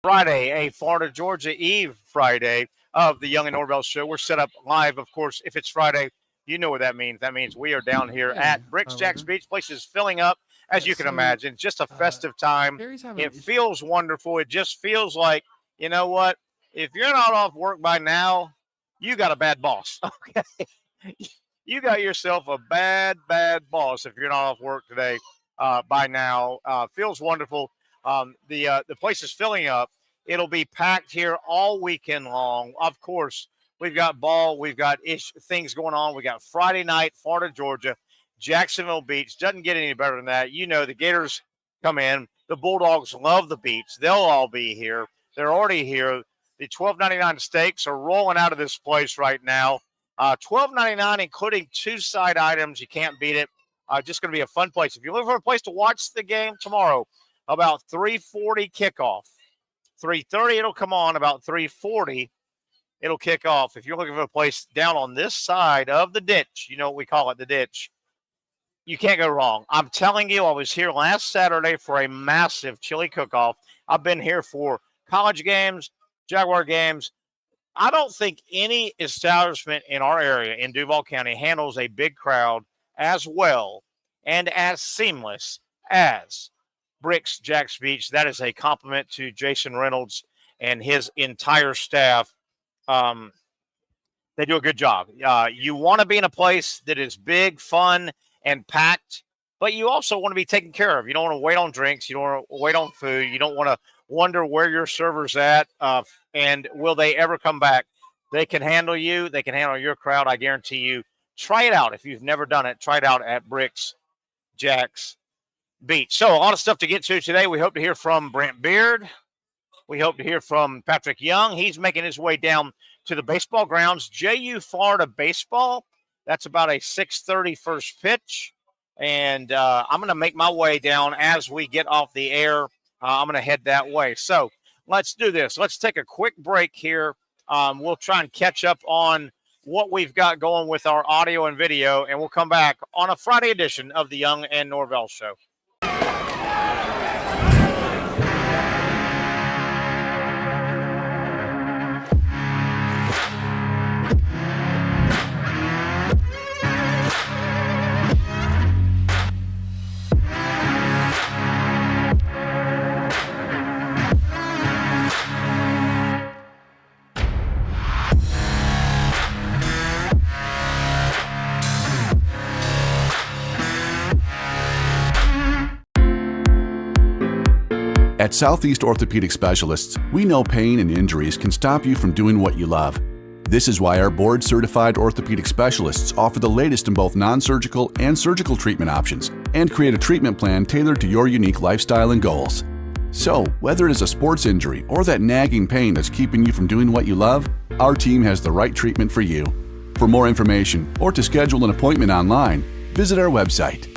Friday, a Florida-Georgia Eve Friday of the Young and Norvelle show. We're set up live, of course. If it's Friday, you know what that means. That means we are down here at Brix, JAX Beach. Place is filling up, as you can imagine. Just a festive time. It feels wonderful. It just feels like, you know what? If you're not off work by now, you got a bad boss, okay? You got yourself a bad boss if you're not off work today by now. Feels wonderful. The place is filling up. It'll be packed here all weekend long. Of course, we've got ball. We've got things going on. We got Friday night, Florida, Georgia, Jacksonville Beach. Doesn't get any better than that. You know, the Gators come in. The Bulldogs love the beach. They'll all be here. They're already here. The $12.99 steaks are rolling out of this place right now. $12.99, including 2 side items. You can't beat it. Just going to be a fun place. If you're looking for a place to watch the game tomorrow, about 3:40 kickoff. 3:30, it'll come on. About 3:40, it'll kick off. If you're looking for a place down on this side of the ditch, you know what we call it, the ditch, you can't go wrong. I'm telling you, I was here last Saturday for a massive chili cook-off. I've been here for college games, Jaguar games. I don't think any establishment in our area in Duval County handles a big crowd as well and as seamless as Brix, JAX Beach. That is a compliment to Jason Reynolds and his entire staff. They do a good job. You want to be in a place that is big, fun, and packed, but you also want to be taken care of. You don't want to wait on drinks. You don't want to wait on food. You don't want to wonder where your server's at and will they ever come back. They can handle you. They can handle your crowd, I guarantee you. Try it out. If you've never done it, try it out at Brix, JAX Beach. So a lot of stuff to get to today. We hope to hear from Brent Beard. We hope to hear from Patric Young. He's making his way down to the baseball grounds. JU Florida baseball. That's about a 6:30 first pitch. And I'm going to make my way down as we get off the air. I'm going to head that way. So let's do this. Let's take a quick break here. We'll try and catch up on what we've got going with our audio and video, and we'll come back on a Friday edition of the Young and Norvelle Show. At Southeast Orthopedic Specialists, we know pain and injuries can stop you from doing what you love. This is why our board-certified orthopedic specialists offer the latest in both non-surgical and surgical treatment options and create a treatment plan tailored to your unique lifestyle and goals. So, whether it is a sports injury or that nagging pain that's keeping you from doing what you love, our team has the right treatment for you. For more information or to schedule an appointment online, visit our website.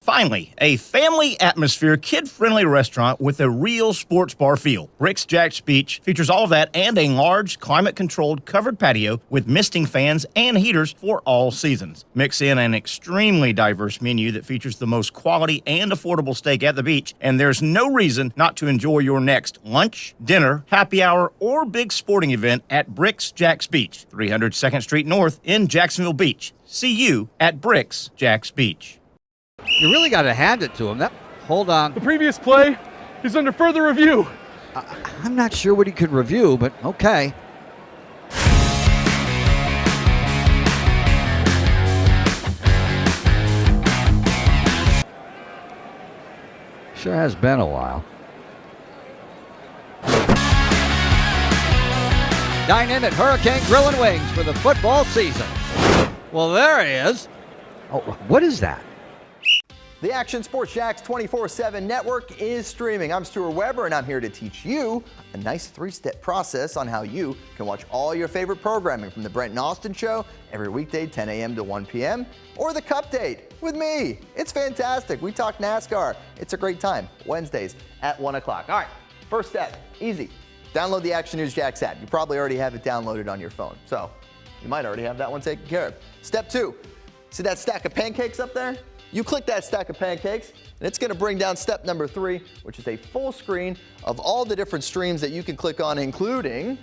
Finally, a family atmosphere, kid-friendly restaurant with a real sports bar feel. Brix, JAX Beach features all of that and a large, climate-controlled covered patio with misting fans and heaters for all seasons. Mix in an extremely diverse menu that features the most quality and affordable steak at the beach, and there's no reason not to enjoy your next lunch, dinner, happy hour, or big sporting event at Brix, JAX Beach, 300 2nd Street North in Jacksonville Beach. See you at Brix, JAX Beach. You really got to hand it to him. Hold on. The previous play is under further review. I'm not sure what he could review, but okay. Sure has been a while. Dynamic Hurricane Grill and Wings for the football season. Well, there he is. Oh, what is that? The Action Sports JAX 24/7 network is streaming. I'm Stuart Weber, and I'm here to teach you a nice 3-step process on how you can watch all your favorite programming from the Brent and Austin Show every weekday 10 a.m. to 1 p.m. or the Cup Date with me. It's fantastic. We talk NASCAR. It's a great time. Wednesdays at 1 o'clock. All right, first step, easy. Download the Action News JAX app. You probably already have it downloaded on your phone, so you might already have that one taken care of. Step 2, see that stack of pancakes up there? You click that stack of pancakes, and it's going to bring down step number 3, which is a full screen of all the different streams that you can click on, including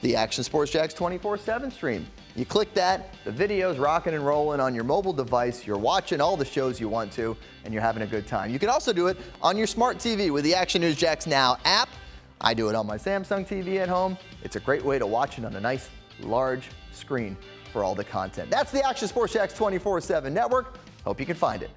the Action Sports Jax 24/7 stream. You click that, the video's rocking and rolling on your mobile device. You're watching all the shows you want to, and you're having a good time. You can also do it on your smart TV with the Action News Jax Now app. I do it on my Samsung TV at home. It's a great way to watch it on a nice, large screen for all the content. That's the Action Sports Jax 24/7 network. Hope you can find it.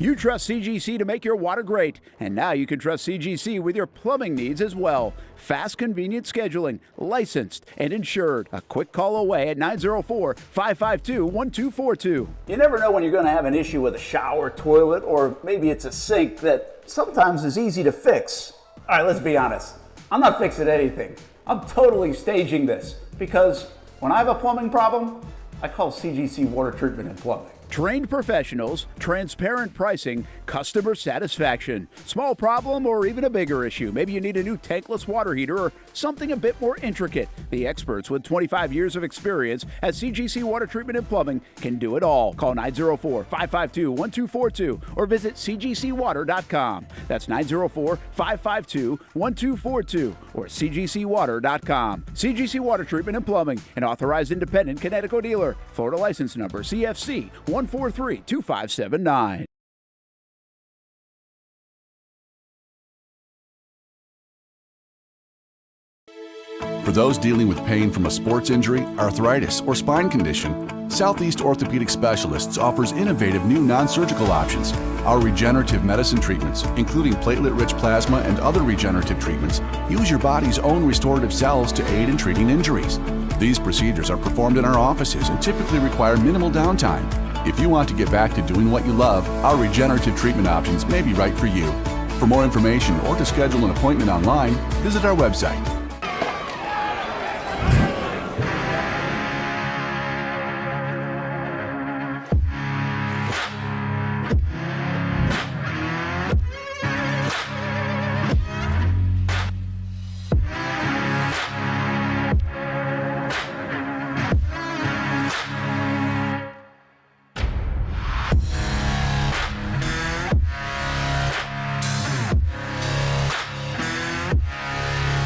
You trust CGC to make your water great, and now you can trust CGC with your plumbing needs as well. Fast, convenient scheduling, licensed and insured. A quick call away at 904-552-1242. You never know when you're going to have an issue with a shower, toilet, or maybe it's a sink that sometimes is easy to fix. All right, let's be honest. I'm not fixing anything. I'm totally staging this because when I have a plumbing problem, I call CGC Water Treatment and Plumbing. Trained professionals, transparent pricing, customer satisfaction. Small problem or even a bigger issue. Maybe you need a new tankless water heater or something a bit more intricate. The experts with 25 years of experience at CGC Water Treatment and Plumbing can do it all. Call 904-552-1242 or visit cgcwater.com. That's 904-552-1242 or cgcwater.com. CGC Water Treatment and Plumbing, an authorized independent Connecticut dealer. Florida license number CFC 1432579. For those dealing with pain from a sports injury, arthritis, or spine condition, Southeast Orthopedic Specialists offers innovative new non-surgical options. Our regenerative medicine treatments, including platelet-rich plasma and other regenerative treatments, use your body's own restorative cells to aid in treating injuries. These procedures are performed in our offices and typically require minimal downtime. If you want to get back to doing what you love, our regenerative treatment options may be right for you. For more information or to schedule an appointment online, visit our website.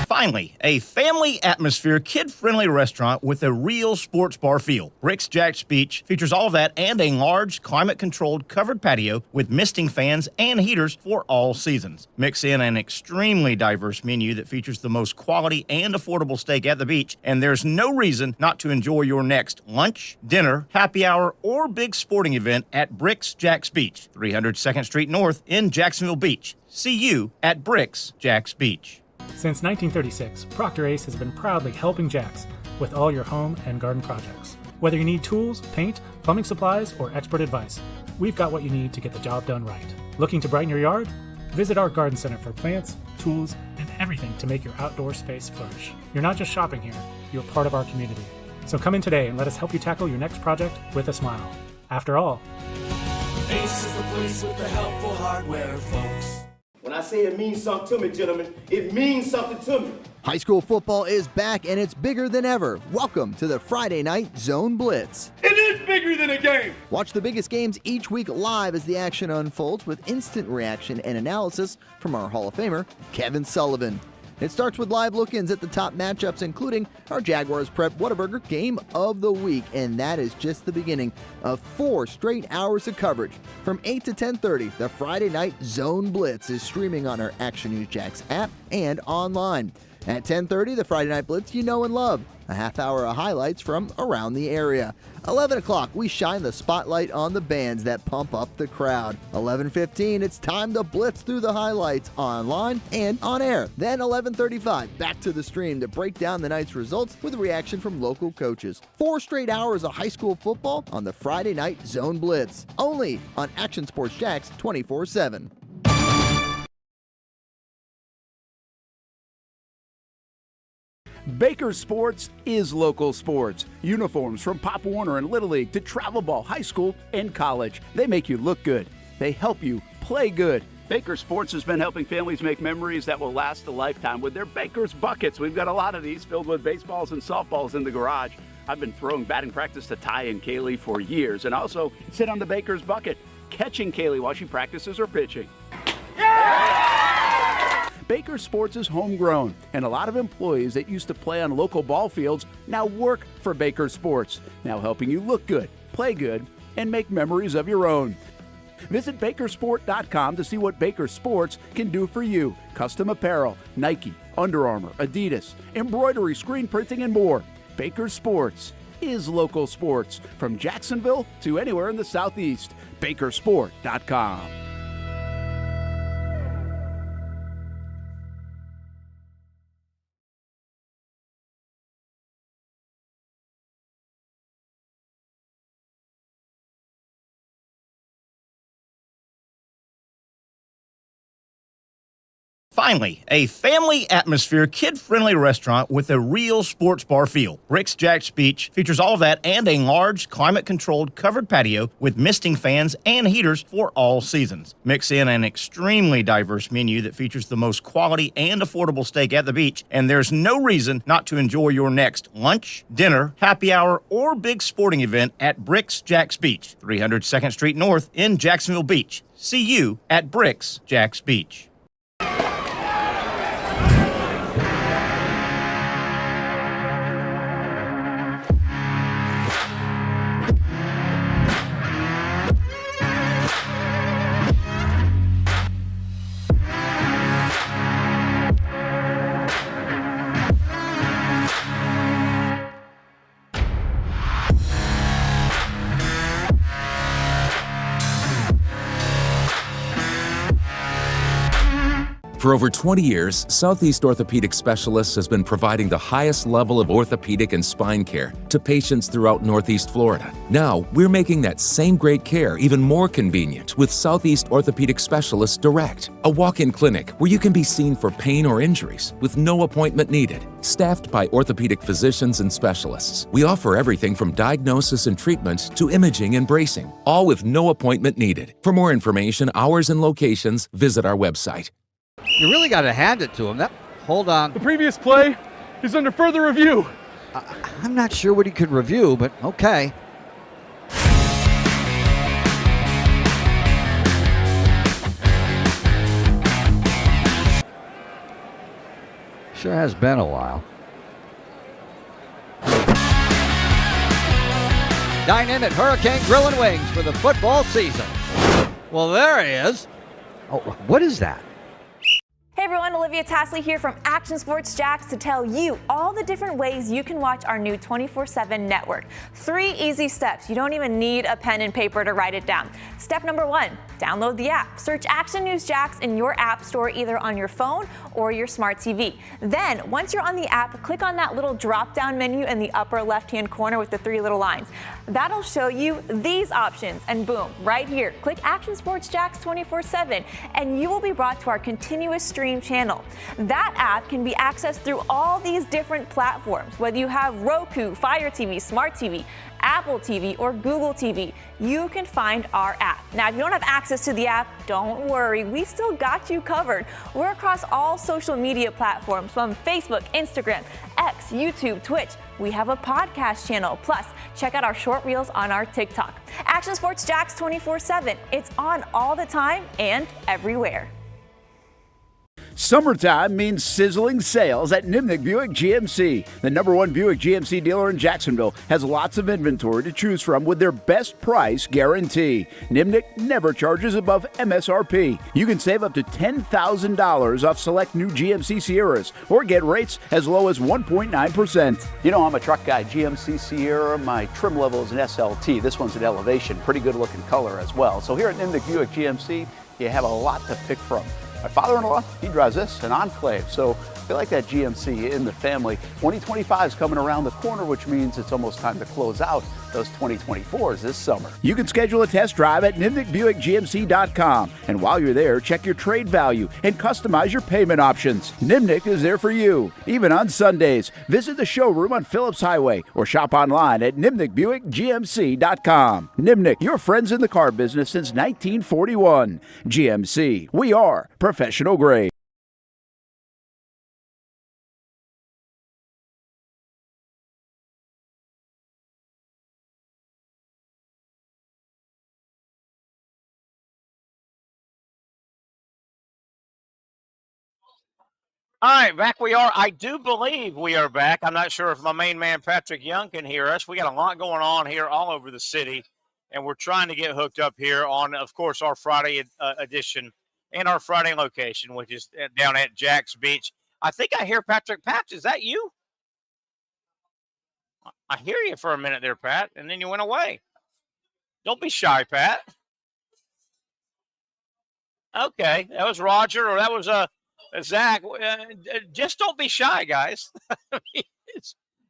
Finally, a family atmosphere, kid-friendly restaurant with a real sports bar feel. Brix, JAX Beach features all of that and a large, climate-controlled covered patio with misting fans and heaters for all seasons. Mix in an extremely diverse menu that features the most quality and affordable steak at the beach, and there's no reason not to enjoy your next lunch, dinner, happy hour, or big sporting event at Brix, JAX Beach, 300 2nd Street North in Jacksonville Beach. See you at Brix, JAX Beach. Since 1936, Procter Ace has been proudly helping JAX with all your home and garden projects. Whether you need tools, paint, plumbing supplies, or expert advice, we've got what you need to get the job done right. Looking to brighten your yard? Visit our garden center for plants, tools, and everything to make your outdoor space flourish. You're not just shopping here, you're part of our community. So come in today and let us help you tackle your next project with a smile. After all, Ace is the place with the helpful hardware, folks. When I say it means something to me, gentlemen, it means something to me. High school football is back and it's bigger than ever. Welcome to the Friday Night Zone Blitz. It is bigger than a game. Watch the biggest games each week live as the action unfolds with instant reaction and analysis from our Hall of Famer, Kevin Sullivan. It starts with live look-ins at the top matchups, including our Jaguars Prep Whataburger Game of the Week, and that is just the beginning of 4 straight hours of coverage. From 8 to 10:30, the Friday Night Zone Blitz is streaming on our Action News Jax app and online. At 10:30, the Friday Night Blitz you know and love. A half hour of highlights from around the area. 11 o'clock, we shine the spotlight on the bands that pump up the crowd. 11:15, it's time to blitz through the highlights online and on air. Then 11:35, back to the stream to break down the night's results with a reaction from local coaches. 4 straight hours of high school football on the Friday Night Zone Blitz. Only on Action Sports Jax 24/7. Baker Sports is local sports. Uniforms from Pop Warner and Little League to travel ball, high school, and college. They make you look good. They help you play good. Baker Sports has been helping families make memories that will last a lifetime with their Baker's Buckets. We've got a lot of these filled with baseballs and softballs in the garage. I've been throwing batting practice to Ty and Kaylee for years and also sit on the Baker's Bucket. catching Kaylee while she practices her pitching. Baker Sports is homegrown, and a lot of employees that used to play on local ball fields now work for Baker Sports, now helping you look good, play good, and make memories of your own. Visit bakersport.com to see what Baker Sports can do for you. Custom apparel, Nike, Under Armour, Adidas, embroidery, screen printing, and more. Baker Sports is local sports, from Jacksonville to anywhere in the Southeast. Bakersport.com. Finally, a family atmosphere, kid-friendly restaurant with a real sports bar feel. Brix, JAX Beach features all of that and a large, climate-controlled covered patio with misting fans and heaters for all seasons. Mix in an extremely diverse menu that features the most quality and affordable steak at the beach, and there's no reason not to enjoy your next lunch, dinner, happy hour, or big sporting event at Brix, JAX Beach, 300 2nd Street North in Jacksonville Beach. See you at Brix, JAX Beach. For over 20 years, Southeast Orthopedic Specialists has been providing the highest level of orthopedic and spine care to patients throughout Northeast Florida. Now, we're making that same great care even more convenient with Southeast Orthopedic Specialists Direct, a walk-in clinic where you can be seen for pain or injuries with no appointment needed. Staffed by orthopedic physicians and specialists, we offer everything from diagnosis and treatment to imaging and bracing, all with no appointment needed. For more information, hours, and locations, visit our website. You really got to hand it to him. Hold on. The previous play is under further review. I'm not sure what he could review, but okay. Sure has been a while. Dynamic Hurricane Grill and Wings for the football season. Well, there he is. Oh, what is that? Hey everyone, Olivia Tasley here from Action Sports JAX to tell you all the different ways you can watch our new 24/7 network. 3 easy steps. You don't even need a pen and paper to write it down. Step number 1, download the app. Search Action News JAX in your app store either on your phone or your smart TV. Then, once you're on the app, click on that little drop-down menu in the upper left-hand corner with the 3 little lines. That'll show you these options, and boom, right here, click Action Sports JAX 24/7, and you will be brought to our continuous stream channel. That app can be accessed through all these different platforms. Whether you have Roku, Fire TV, Smart TV, Apple TV, or Google TV, you can find our app. Now, if you don't have access to the app, don't worry, we still got you covered. We're across all social media platforms from Facebook, Instagram, X, YouTube, Twitch. We have a podcast channel. Plus, check out our short reels on our TikTok. Action Sports JAX 24/7. It's on all the time and everywhere. Summertime means sizzling sales at Nimnick Buick GMC. The #1 Buick GMC dealer in Jacksonville has lots of inventory to choose from with their best price guarantee. Nimnick never charges above MSRP. You can save up to $10,000 off select new GMC Sierras or get rates as low as 1.9%. You know, I'm a truck guy. GMC Sierra, my trim level is an SLT. This one's an Elevation. Pretty good looking color as well. So here at Nimnick Buick GMC, you have a lot to pick from. My father-in-law, he drives this, an Enclave, so I feel like that GMC in the family. 2025 is coming around the corner, which means it's almost time to close out those 2024s this summer. You can schedule a test drive at NimnickBuickGMC.com, and while you're there, check your trade value and customize your payment options. Nimnick is there for you, even on Sundays. Visit the showroom on Phillips Highway or shop online at NimnickBuickGMC.com. Nimnick, your friends in the car business since 1941. GMC, we are professional grade. All right, back we are. I do believe we are back. I'm not sure if my main man, Patric Young, can hear us. We got a lot going on here all over the city, and we're trying to get hooked up here on, of course, our Friday edition and our Friday location, which is down at JAX Beach. I think I hear Patric. Pat, is that you? I hear you for a minute there, Pat, and then you went away. Don't be shy, Pat. Okay, that was Roger, or that was Zach. Just don't be shy, guys.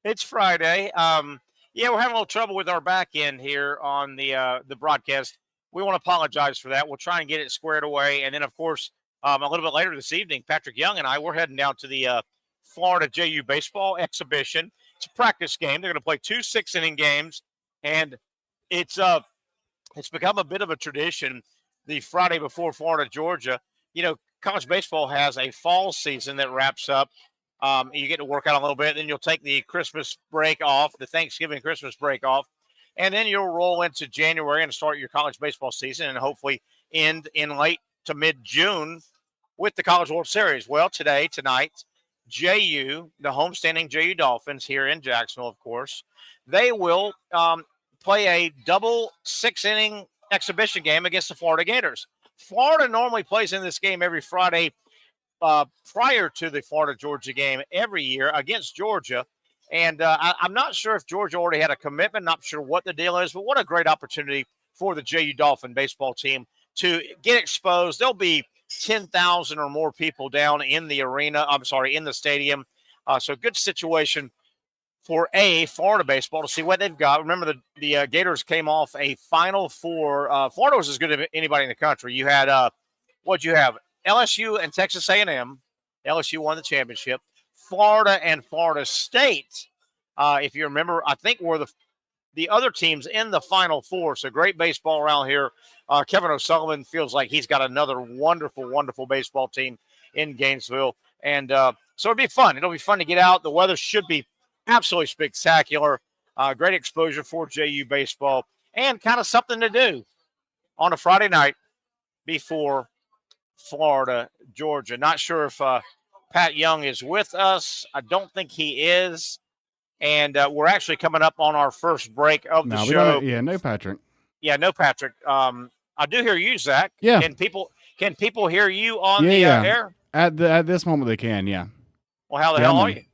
it's Friday. Yeah, we're having a little trouble with our back end here on the broadcast. We want to apologize for that. We'll try and get it squared away, and then, of course, a little bit later this evening, Patric Young and I, we're heading down to the Florida JU baseball exhibition. It's a practice game. They're going to play 2 6-inning games, and it's become a bit of a tradition. The Friday before Florida, Georgia, college baseball has a fall season that wraps up. You get to work out a little bit, then you'll take the Christmas break off, the Thanksgiving Christmas break off, and then you'll roll into January and start your college baseball season and hopefully end in late to mid-June with the College World Series. Well, tonight, JU, the homestanding JU Dolphins here in Jacksonville, of course, they will play a double 6-inning exhibition game against the Florida Gators. Florida normally plays in this game every Friday prior to the Florida-Georgia game every year against Georgia. And I'm not sure if Georgia already had a commitment, not sure what the deal is, but what a great opportunity for the JU Dolphin baseball team to get exposed. There'll be 10,000 or more people down in the arena. In the stadium. So good situation for Florida baseball to see what they've got. Remember, the Gators came off a Final Four. Florida was as good as anybody in the country. You had, what'd you have? LSU and Texas A&M. LSU won the championship. Florida and Florida State, if you remember, I think were the other teams in the Final Four. So great baseball around here. Kevin O'Sullivan feels like he's got another wonderful, wonderful baseball team in Gainesville. And so it'll be fun. It'll be fun to get out. The weather should be absolutely spectacular. Great exposure for JU baseball and kind of something to do on a Friday night before Florida, Georgia. Not sure if Pat Young is with us. I don't think he is. And we're actually coming up on our first break of the show. No Patric. Yeah, no Patric. I do hear you, Zach. Yeah. Can people hear you on the air? At this moment they can, yeah. Well, how the hell are you?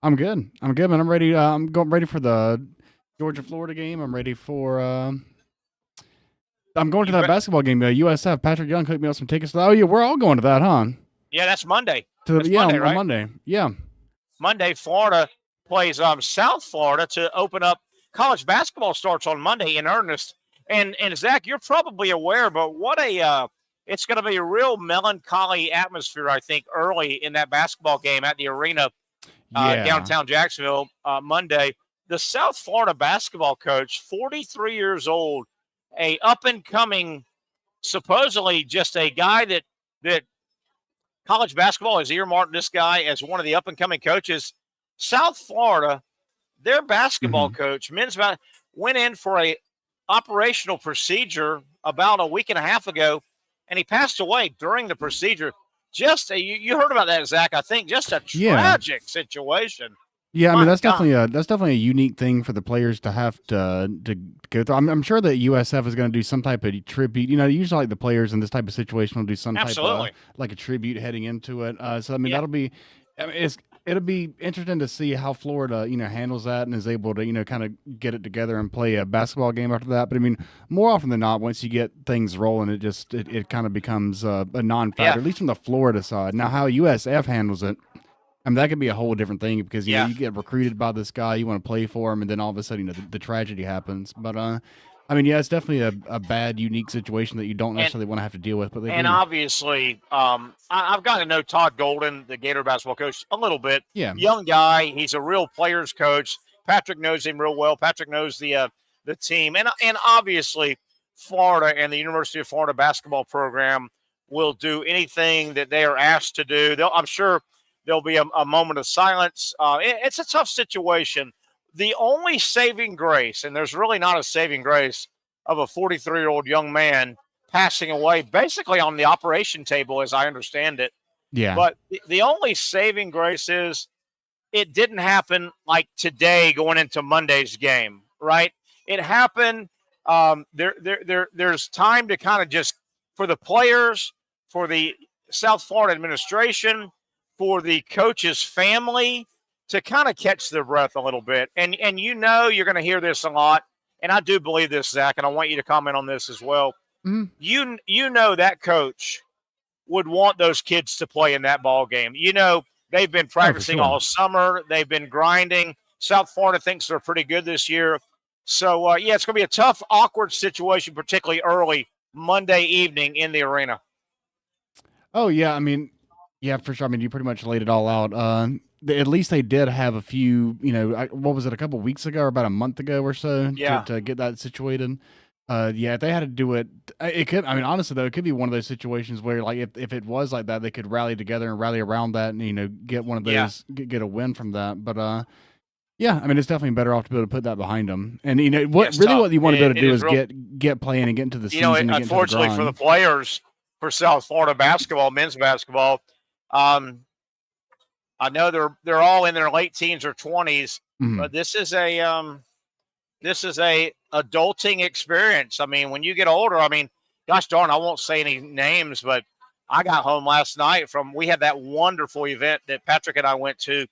I'm good. Man. I'm ready. I'm ready for the Georgia-Florida game. I'm ready for. I'm going to that basketball game. USF. Patric Young hooked me up some tickets. Oh yeah, we're all going to that, huh? Yeah, that's Monday. Monday, right? Monday. Yeah. Monday, Florida plays South Florida to open up. College basketball starts on Monday in earnest. And Zach, you're probably aware, but what it's going to be a real melancholy atmosphere, I think, early in that basketball game at the arena. Downtown Jacksonville Monday. The South Florida basketball coach, 43 years old, a up-and-coming, supposedly just a guy that college basketball has earmarked this guy as one of the up-and-coming coaches. South Florida, their basketball coach, men's basketball, went in for a operational procedure about a week and a half ago, and he passed away during the procedure. You heard about that, Zach? I think just a tragic situation. Yeah, I mean that's definitely a unique thing for the players to have to go through. I'm sure that USF is going to do some type of tribute. Usually like the players in this type of situation will do some type of like a tribute heading into it. So I mean that'll be. It'll be interesting to see how Florida, handles that and is able to, kind of get it together and play a basketball game after that. But I mean, more often than not, once you get things rolling, it kind of becomes a non-factor, at least from the Florida side. Now, how USF handles it, I mean, that could be a whole different thing because you get recruited by this guy, you want to play for him, and then all of a sudden, the tragedy happens. But I mean, it's definitely a bad, unique situation that you don't necessarily want to have to deal with. But obviously, I've gotten to know Todd Golden, the Gator basketball coach, a little bit. Yeah, young guy. He's a real players coach. Patric knows him real well. Patric knows the team, and obviously, Florida and the University of Florida basketball program will do anything that they are asked to do. I'm sure there'll be a moment of silence. It's a tough situation. The only saving grace, and there's really not a saving grace, of a 43-year-old young man passing away basically on the operation table, as I understand it, Yeah. But the only saving grace is it didn't happen like today going into Monday's game, right? It happened. There's time to kind of just, for the players, for the South Florida administration, for the coach's family, to kind of catch their breath a little bit. And you're going to hear this a lot, and I do believe this, Zach, and I want you to comment on this as well. Mm-hmm. You know that coach would want those kids to play in that ball game. They've been practicing all summer. They've been grinding. South Florida thinks they're pretty good this year. So, it's going to be a tough, awkward situation, particularly early Monday evening in the arena. Oh, yeah. I mean, yeah, for sure. I mean, you pretty much laid it all out. At least they did have a few, what was it, a couple of weeks ago or about a month ago or so to get that situated. If they had to do it, it could, I mean, honestly, though, it could be one of those situations where, like, if it was like that, they could rally together and rally around that and, get one of those, get a win from that. But, yeah, I mean, it's definitely better off to be able to put that behind them. And, what you want to be able to do is get playing and get into the season. Unfortunately for the players, for South Florida basketball, men's basketball, I know they're all in their late teens or 20s, but this is a adulting experience. I mean, when you get older, I mean, gosh darn, I won't say any names, but I got home last night we had that wonderful event that Patric and I went to,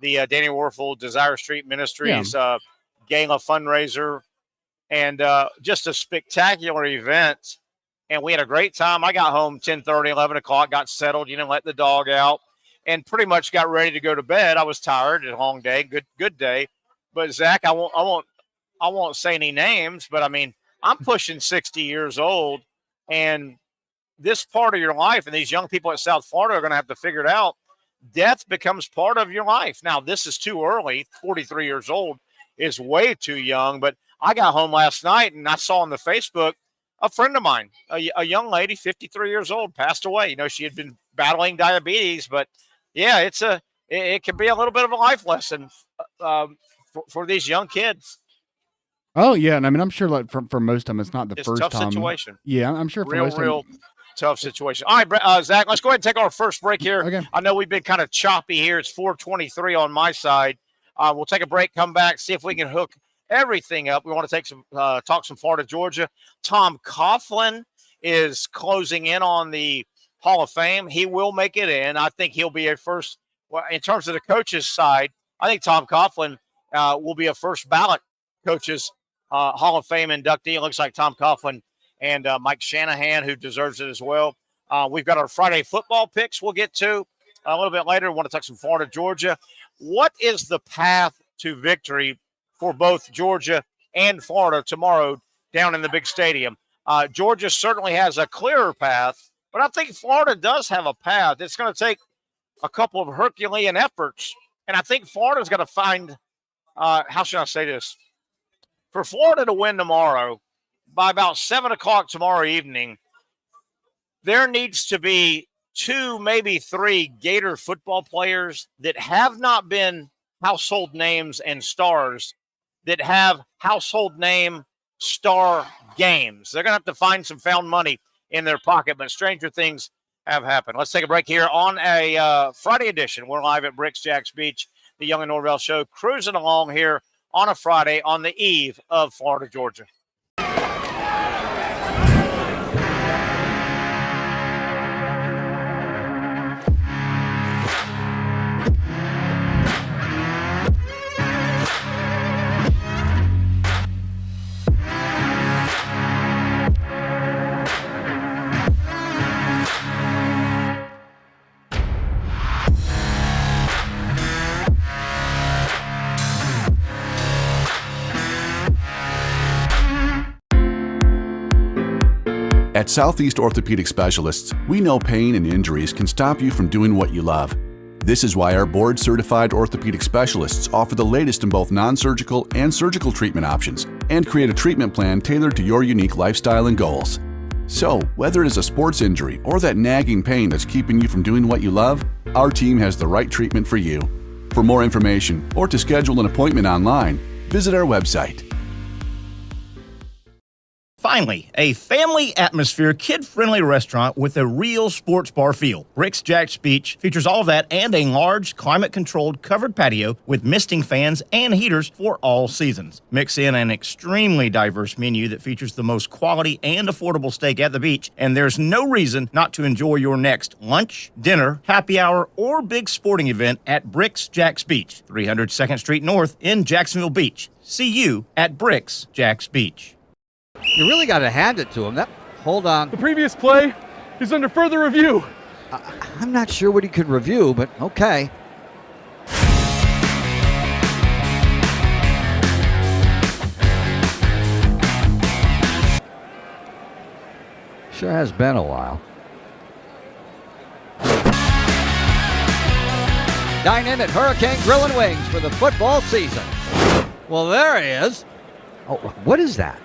the Danny Wuerffel Desire Street Ministries Gala fundraiser, and just a spectacular event. And we had a great time. I got home 10:30, 11 o'clock, got settled, let the dog out, and pretty much got ready to go to bed. I was tired, a long day, good day. But Zach, I won't say any names, but I mean, I'm pushing 60 years old, and this part of your life, and these young people at South Florida are going to have to figure it out. Death becomes part of your life. Now, this is too early. 43 years old is way too young, but I got home last night and I saw on the Facebook a friend of mine, a young lady, 53 years old, passed away. She had been battling diabetes, but yeah, it can be a little bit of a life lesson for these young kids. Oh yeah, and I mean, I'm sure like for most of them, it's not the first tough time. Situation. Yeah, I'm sure for most of them. Tough situation. All right, Zach, let's go ahead and take our first break here. Okay. I know we've been kind of choppy here. It's 4:23 on my side. We'll take a break, come back, see if we can hook everything up. We want to talk some Florida, Georgia. Tom Coughlin is closing in on the Hall of Fame. He will make it in. I think he'll be a first. Well, in terms of the coaches' side, I think Tom Coughlin will be a first ballot coaches Hall of Fame inductee. It looks like Tom Coughlin and Mike Shanahan, who deserves it as well. We've got our Friday football picks we'll get to a little bit later. We want to talk some Florida, Georgia. What is the path to victory for both Georgia and Florida tomorrow down in the big stadium? Georgia certainly has a clearer path, but I think Florida does have a path. It's going to take a couple of Herculean efforts, and I think Florida's going to find how should I say this? For Florida to win tomorrow, by about 7 o'clock tomorrow evening, there needs to be 2, maybe 3 Gator football players that have not been household names and stars that have household name star games. They're going to have to find some found money in their pocket, but stranger things have happened. Let's take a break here on a Friday edition. We're live at Brix, JAX Beach, the Young and Norvelle show, cruising along here on a Friday on the eve of Florida, Georgia. At Southeast Orthopedic Specialists, we know pain and injuries can stop you from doing what you love. This is why our board-certified orthopedic specialists offer the latest in both non-surgical and surgical treatment options and create a treatment plan tailored to your unique lifestyle and goals. So, whether it is a sports injury or that nagging pain that's keeping you from doing what you love, our team has the right treatment for you. For more information or to schedule an appointment online, visit our website. Finally, a family atmosphere, kid-friendly restaurant with a real sports bar feel. Brix, JAX Beach features all of that and a large, climate-controlled covered patio with misting fans and heaters for all seasons. Mix in an extremely diverse menu that features the most quality and affordable steak at the beach, and there's no reason not to enjoy your next lunch, dinner, happy hour, or big sporting event at Brix, JAX Beach, 300 2nd Street North in Jacksonville Beach. See you at Brix, JAX Beach. You really got to hand it to him. Hold on. The previous play is under further review. I'm not sure what he could review, but okay. Sure has been a while. Dynamic Hurricane Grill and Wings for the football season. Well, there he is. Oh, what is that?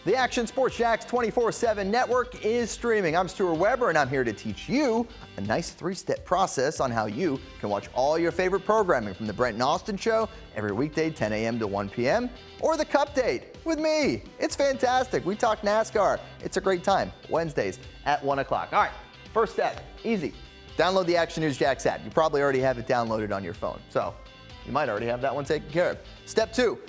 The Action Sports JAX 24/7 network is streaming. I'm Stuart Weber, and I'm here to teach you a nice three-step process on how you can watch all your favorite programming from the Brent and Austin Show every weekday 10 a.m. to 1 p.m. or the Cup Date with me. It's fantastic. We talk NASCAR. It's a great time. Wednesdays at 1 o'clock. All right, first step, easy. Download the Action News JAX app. You probably already have it downloaded on your phone, so you might already have that one taken care of. Step 2,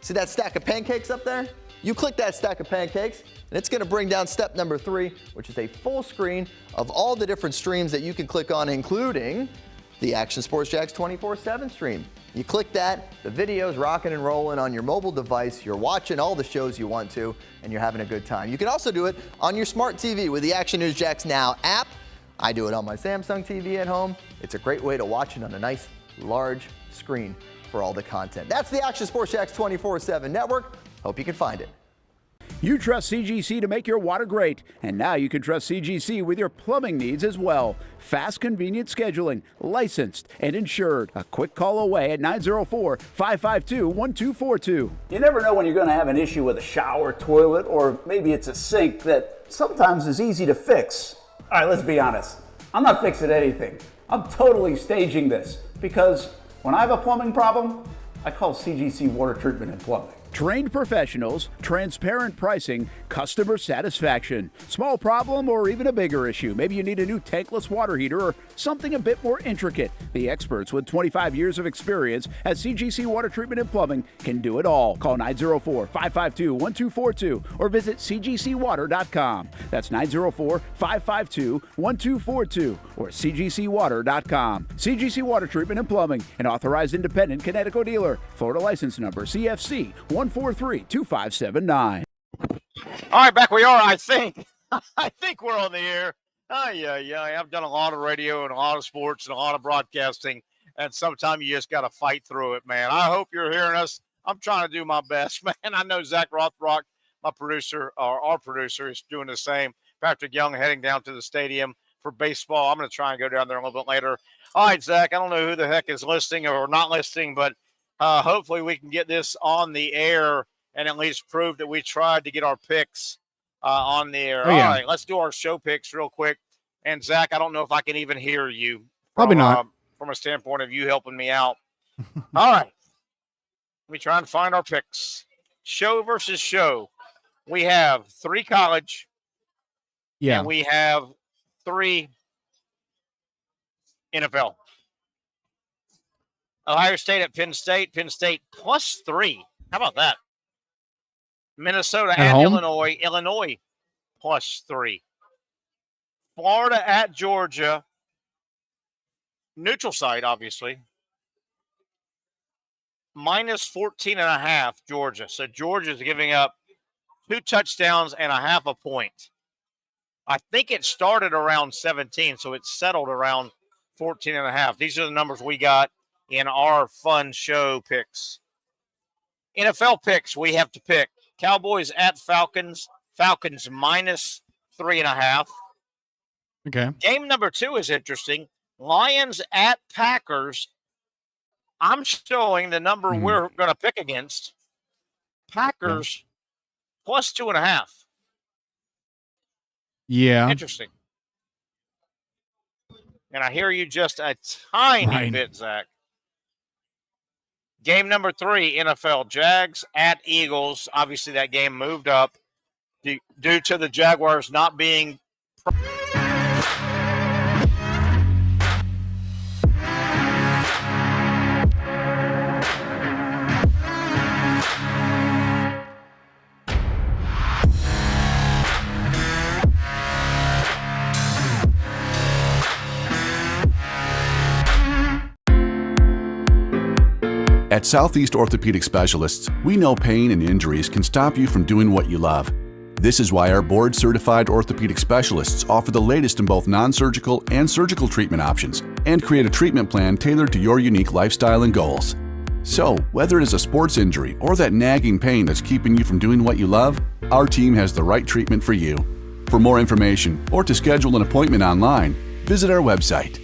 see that stack of pancakes up there? You click that stack of pancakes, and it's going to bring down step number 3, which is a full screen of all the different streams that you can click on, including the Action Sports JAX 24/7 stream. You click that, the video's rocking and rolling on your mobile device. You're watching all the shows you want to, and you're having a good time. You can also do it on your smart TV with the Action News JAX Now app. I do it on my Samsung TV at home. It's a great way to watch it on a nice, large screen for all the content. That's the Action Sports JAX 24/7 network. Hope you can find it. You trust CGC to make your water great, and now you can trust CGC with your plumbing needs as well. Fast, convenient scheduling, licensed and insured. A quick call away at 904-552-1242. You never know when you're going to have an issue with a shower, toilet, or maybe it's a sink that sometimes is easy to fix. All right, let's be honest. I'm not fixing anything. I'm totally staging this because when I have a plumbing problem, I call CGC Water Treatment and Plumbing. Trained professionals, transparent pricing, customer satisfaction. Small problem or even a bigger issue. Maybe you need a new tankless water heater or something a bit more intricate. The experts with 25 years of experience at CGC Water Treatment and Plumbing can do it all. Call 904-552-1242 or visit cgcwater.com. That's 904-552-1242 or cgcwater.com. CGC Water Treatment and Plumbing, an authorized independent Connecticut dealer. Florida license number CFC 143-2579. All right, back we are, I think. I think we're on the air. I've done a lot of radio and a lot of sports and a lot of broadcasting, and sometimes you just got to fight through it, man. I hope you're hearing us. I'm trying to do my best, man. I know Zach Rothrock, my producer, or our producer, is doing the same. Patric Young heading down to the stadium for baseball. I'm going to try and go down there a little bit later. All right, Zach, I don't know who the heck is listening or not listening, but hopefully we can get this on the air and at least prove that we tried to get our picks on the air. Oh, yeah. All right, let's do our show picks real quick. And, Zach, I don't know if I can even hear you. Probably not. From a standpoint of you helping me out. All right. Let me try and find our picks. Show versus show. We have 3 college. Yeah. And we have 3 NFL. Ohio State at Penn State. Penn State +3. How about that? Minnesota at Illinois. Illinois +3. Florida at Georgia. Neutral site, obviously. -14.5, Georgia. So Georgia's giving up 2 touchdowns and a half a point. I think it started around 17, so it settled around 14.5. These are the numbers we got in our fun show picks. NFL picks we have to pick. Cowboys at Falcons. Falcons -3.5. Okay. Game number 2 is interesting. Lions at Packers. I'm showing the number we're going to pick against. Packers +2.5. Yeah. Interesting. And I hear you just a tiny bit, Zach. Game number 3, NFL. Jags at Eagles. Obviously, that game moved up. due to the Jaguars not being. At Southeast Orthopedic Specialists, we know pain and injuries can stop you from doing what you love. This is why our board-certified orthopedic specialists offer the latest in both non-surgical and surgical treatment options and create a treatment plan tailored to your unique lifestyle and goals. So, whether it is a sports injury or that nagging pain that's keeping you from doing what you love, our team has the right treatment for you. For more information or to schedule an appointment online, visit our website.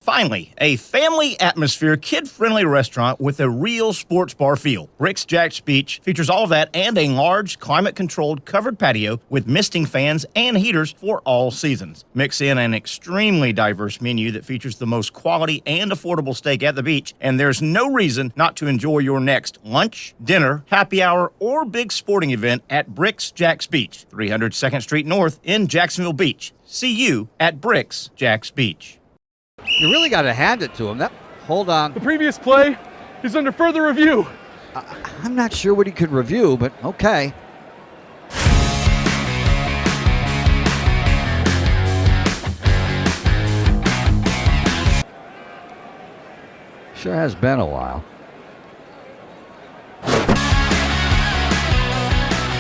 Finally, a family atmosphere, kid-friendly restaurant with a real sports bar feel. Brix, JAX Beach features all of that and a large, climate-controlled covered patio with misting fans and heaters for all seasons. Mix in an extremely diverse menu that features the most quality and affordable steak at the beach, and there's no reason not to enjoy your next lunch, dinner, happy hour, or big sporting event at Brix, JAX Beach, 300 2nd Street North in Jacksonville Beach. See you at Brix, JAX Beach. You really got to hand it to him. Hold on. The previous play is under further review. I'm not sure what he could review, but okay. Sure has been a while.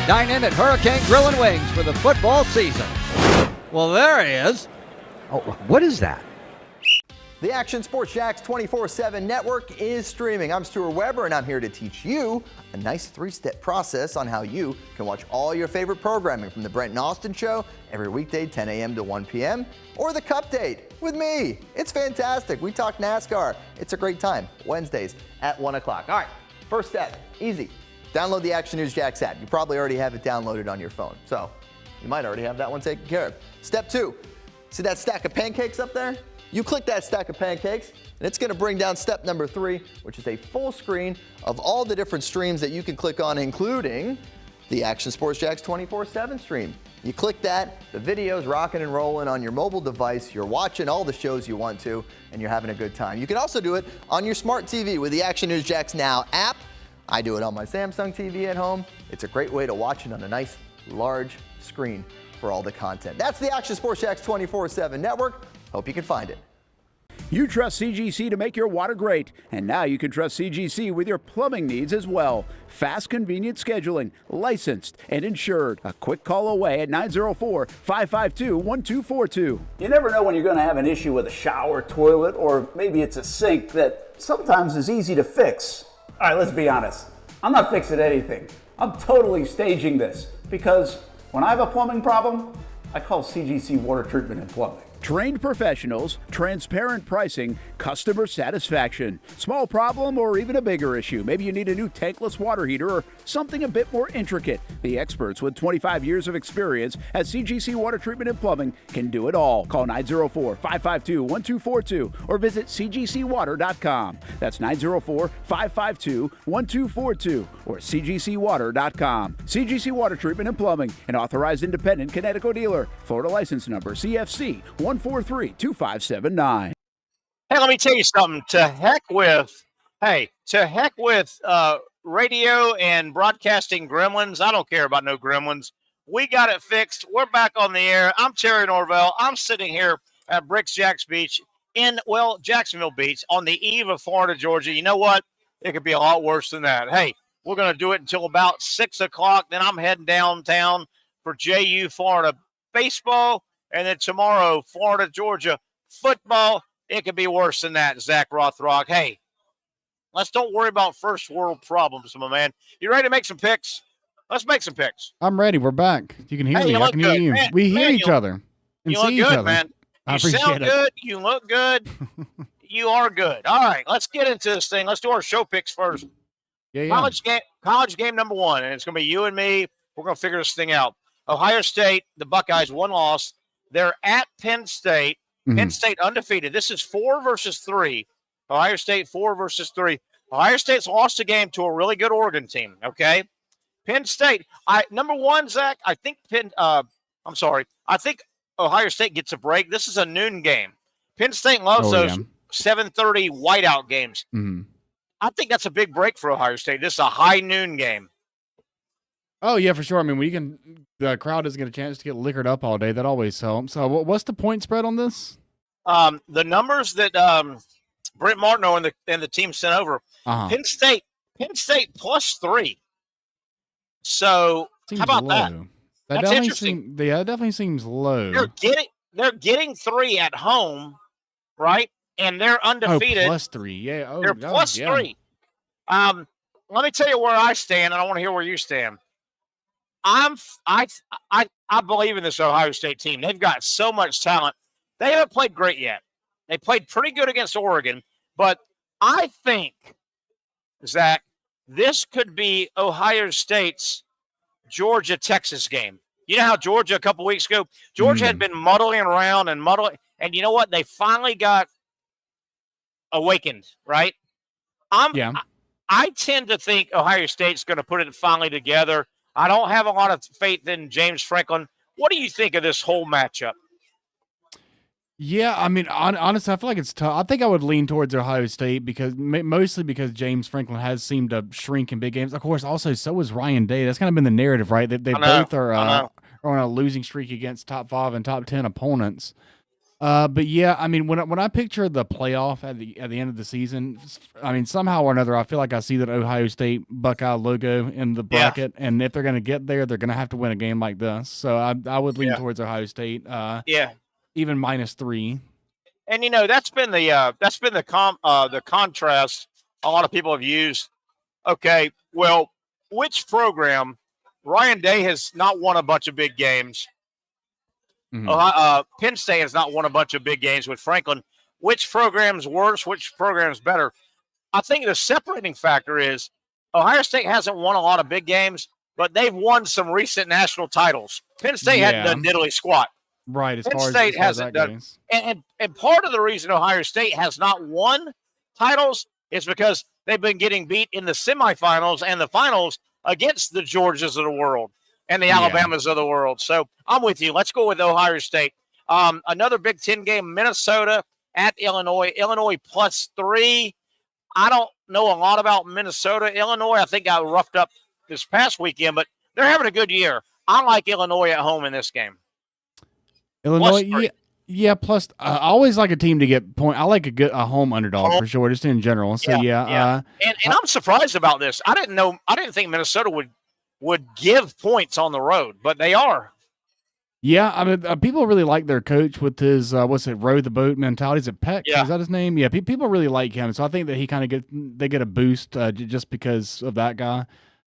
Dine in at Hurricane Grill and Wings for the football season. Well, there he is. Oh, what is that? The Action Sports JAX 24/7 network is streaming. I'm Stuart Weber, and I'm here to teach you a nice three-step process on how you can watch all your favorite programming from the Brent and Austin Show every weekday 10 a.m. to 1 p.m. or the Cup Date with me. It's fantastic. We talk NASCAR. It's a great time. Wednesdays at 1 o'clock. All right, first step, easy. Download the Action News JAX app. You probably already have it downloaded on your phone, so you might already have that one taken care of. Step 2, see that stack of pancakes up there? You click that stack of pancakes, and it's going to bring down step number 3, which is a full screen of all the different streams that you can click on, including the Action Sports JAX 24/7 stream. You click that, the video's rocking and rolling on your mobile device. You're watching all the shows you want to, and you're having a good time. You can also do it on your smart TV with the Action News JAX Now app. I do it on my Samsung TV at home. It's a great way to watch it on a nice, large screen for all the content. That's the Action Sports JAX 24/7 network. Hope you can find it. You trust CGC to make your water great, and now you can trust CGC with your plumbing needs as well. Fast, convenient scheduling, licensed and insured. A quick call away at 904-552-1242. You never know when you're going to have an issue with a shower, toilet, or maybe it's a sink that sometimes is easy to fix. All right, let's be honest. I'm not fixing anything. I'm totally staging this because when I have a plumbing problem, I call CGC Water Treatment and Plumbing. Trained professionals, transparent pricing, customer satisfaction. Small problem or even a bigger issue. Maybe you need a new tankless water heater or something a bit more intricate. The experts with 25 years of experience at CGC Water Treatment and Plumbing can do it all. Call 904-552-1242 or visit cgcwater.com. That's 904-552-1242 or cgcwater.com. CGC Water Treatment and Plumbing, an authorized independent Connecticut dealer. Florida license number CFC 1432579. Hey, let me tell you something. To heck with radio and broadcasting gremlins. I don't care about no gremlins. We got it fixed. We're back on the air. I'm Terry Norvelle. I'm sitting here at Brix, JAX Beach Jacksonville Beach on the eve of Florida, Georgia. You know what? It could be a lot worse than that. Hey, we're going to do it until about 6 o'clock. Then I'm heading downtown for JU Florida baseball. And then tomorrow, Florida, Georgia football. It could be worse than that, Zach Rothrock. Hey, let's don't worry about first world problems, my man. You ready to make some picks? Let's make some picks. I'm ready. We're back. You can hear me. I can hear you. Man, we hear each other. And you look see good, each other. man. You sound good. You look good. You are good. All right, let's get into this thing. Let's do our show picks first. Yeah. College game number 1, and it's going to be you and me. We're going to figure this thing out. Ohio State, the Buckeyes, 1 loss. They're at Penn State. Mm-hmm. Penn State undefeated. This is 4 versus 3. Ohio State 4 versus 3. Ohio State's lost a game to a really good Oregon team, okay? Penn State. Number one, Zach. I think I think Ohio State gets a break. This is a noon game. Penn State loves those 7:30 whiteout games. Mm-hmm. I think that's a big break for Ohio State. This is a high noon game. Oh yeah, for sure. I mean, the crowd doesn't get a chance to get liquored up all day. That always helps. So, what's the point spread on this? The numbers that Brent Martineau and the team sent over. Penn State +3. So how about that? That's interesting. That definitely seems low. They're getting 3 at home, right? And they're undefeated. +3, yeah. Oh, they're +3. Let me tell you where I stand, and I want to hear where you stand. I believe in this Ohio State team. They've got so much talent. They haven't played great yet. They played pretty good against Oregon, but I think, Zach, this could be Ohio State's Georgia-Texas game. You know how Georgia a couple weeks ago, Georgia had been muddling around and and you know what? They finally got awakened, right? I tend to think Ohio State's going to put it finally together. I don't have a lot of faith in James Franklin. What do you think of this whole matchup? Yeah, I mean, honestly, I feel like it's tough. I think I would lean towards Ohio State mostly because James Franklin has seemed to shrink in big games. Of course, also so is Ryan Day. That's kind of been the narrative, right? They both are on a losing streak against top 5 and top 10 opponents. But yeah, I mean, when I picture the playoff at the end of the season, I mean, somehow or another, I feel like I see that Ohio State Buckeye logo in the bracket, and if they're going to get there, they're going to have to win a game like this. So I would lean towards Ohio State. Even -3. And that's been the contrast a lot of people have used. Okay, well, which program? Ryan Day has not won a bunch of big games. Penn State has not won a bunch of big games with Franklin. Which program's worse? Which program's better? I think the separating factor is Ohio State hasn't won a lot of big games, but they've won some recent national titles. Penn State hadn't done diddly squat. Right, Penn State hasn't done. And part of the reason Ohio State has not won titles is because they've been getting beat in the semifinals and the finals against the Georgias of the world and the Alabamas of the world. So I'm with you. Let's go with Ohio State. Another Big Ten game, Minnesota at Illinois. Illinois +3. I don't know a lot about Minnesota. Illinois, I think, got roughed up this past weekend, but they're having a good year. I like Illinois at home in this game. Illinois, plus I always like a team to get point. I like a home underdog for sure, just in general. So and I'm surprised about this. I didn't think Minnesota would give points on the road, but they are. Yeah, I mean, people really like their coach with his row the boat mentality. Is it Peck? Yeah. Is that his name? Yeah, people really like him. So I think that he kind of get a boost just because of that guy.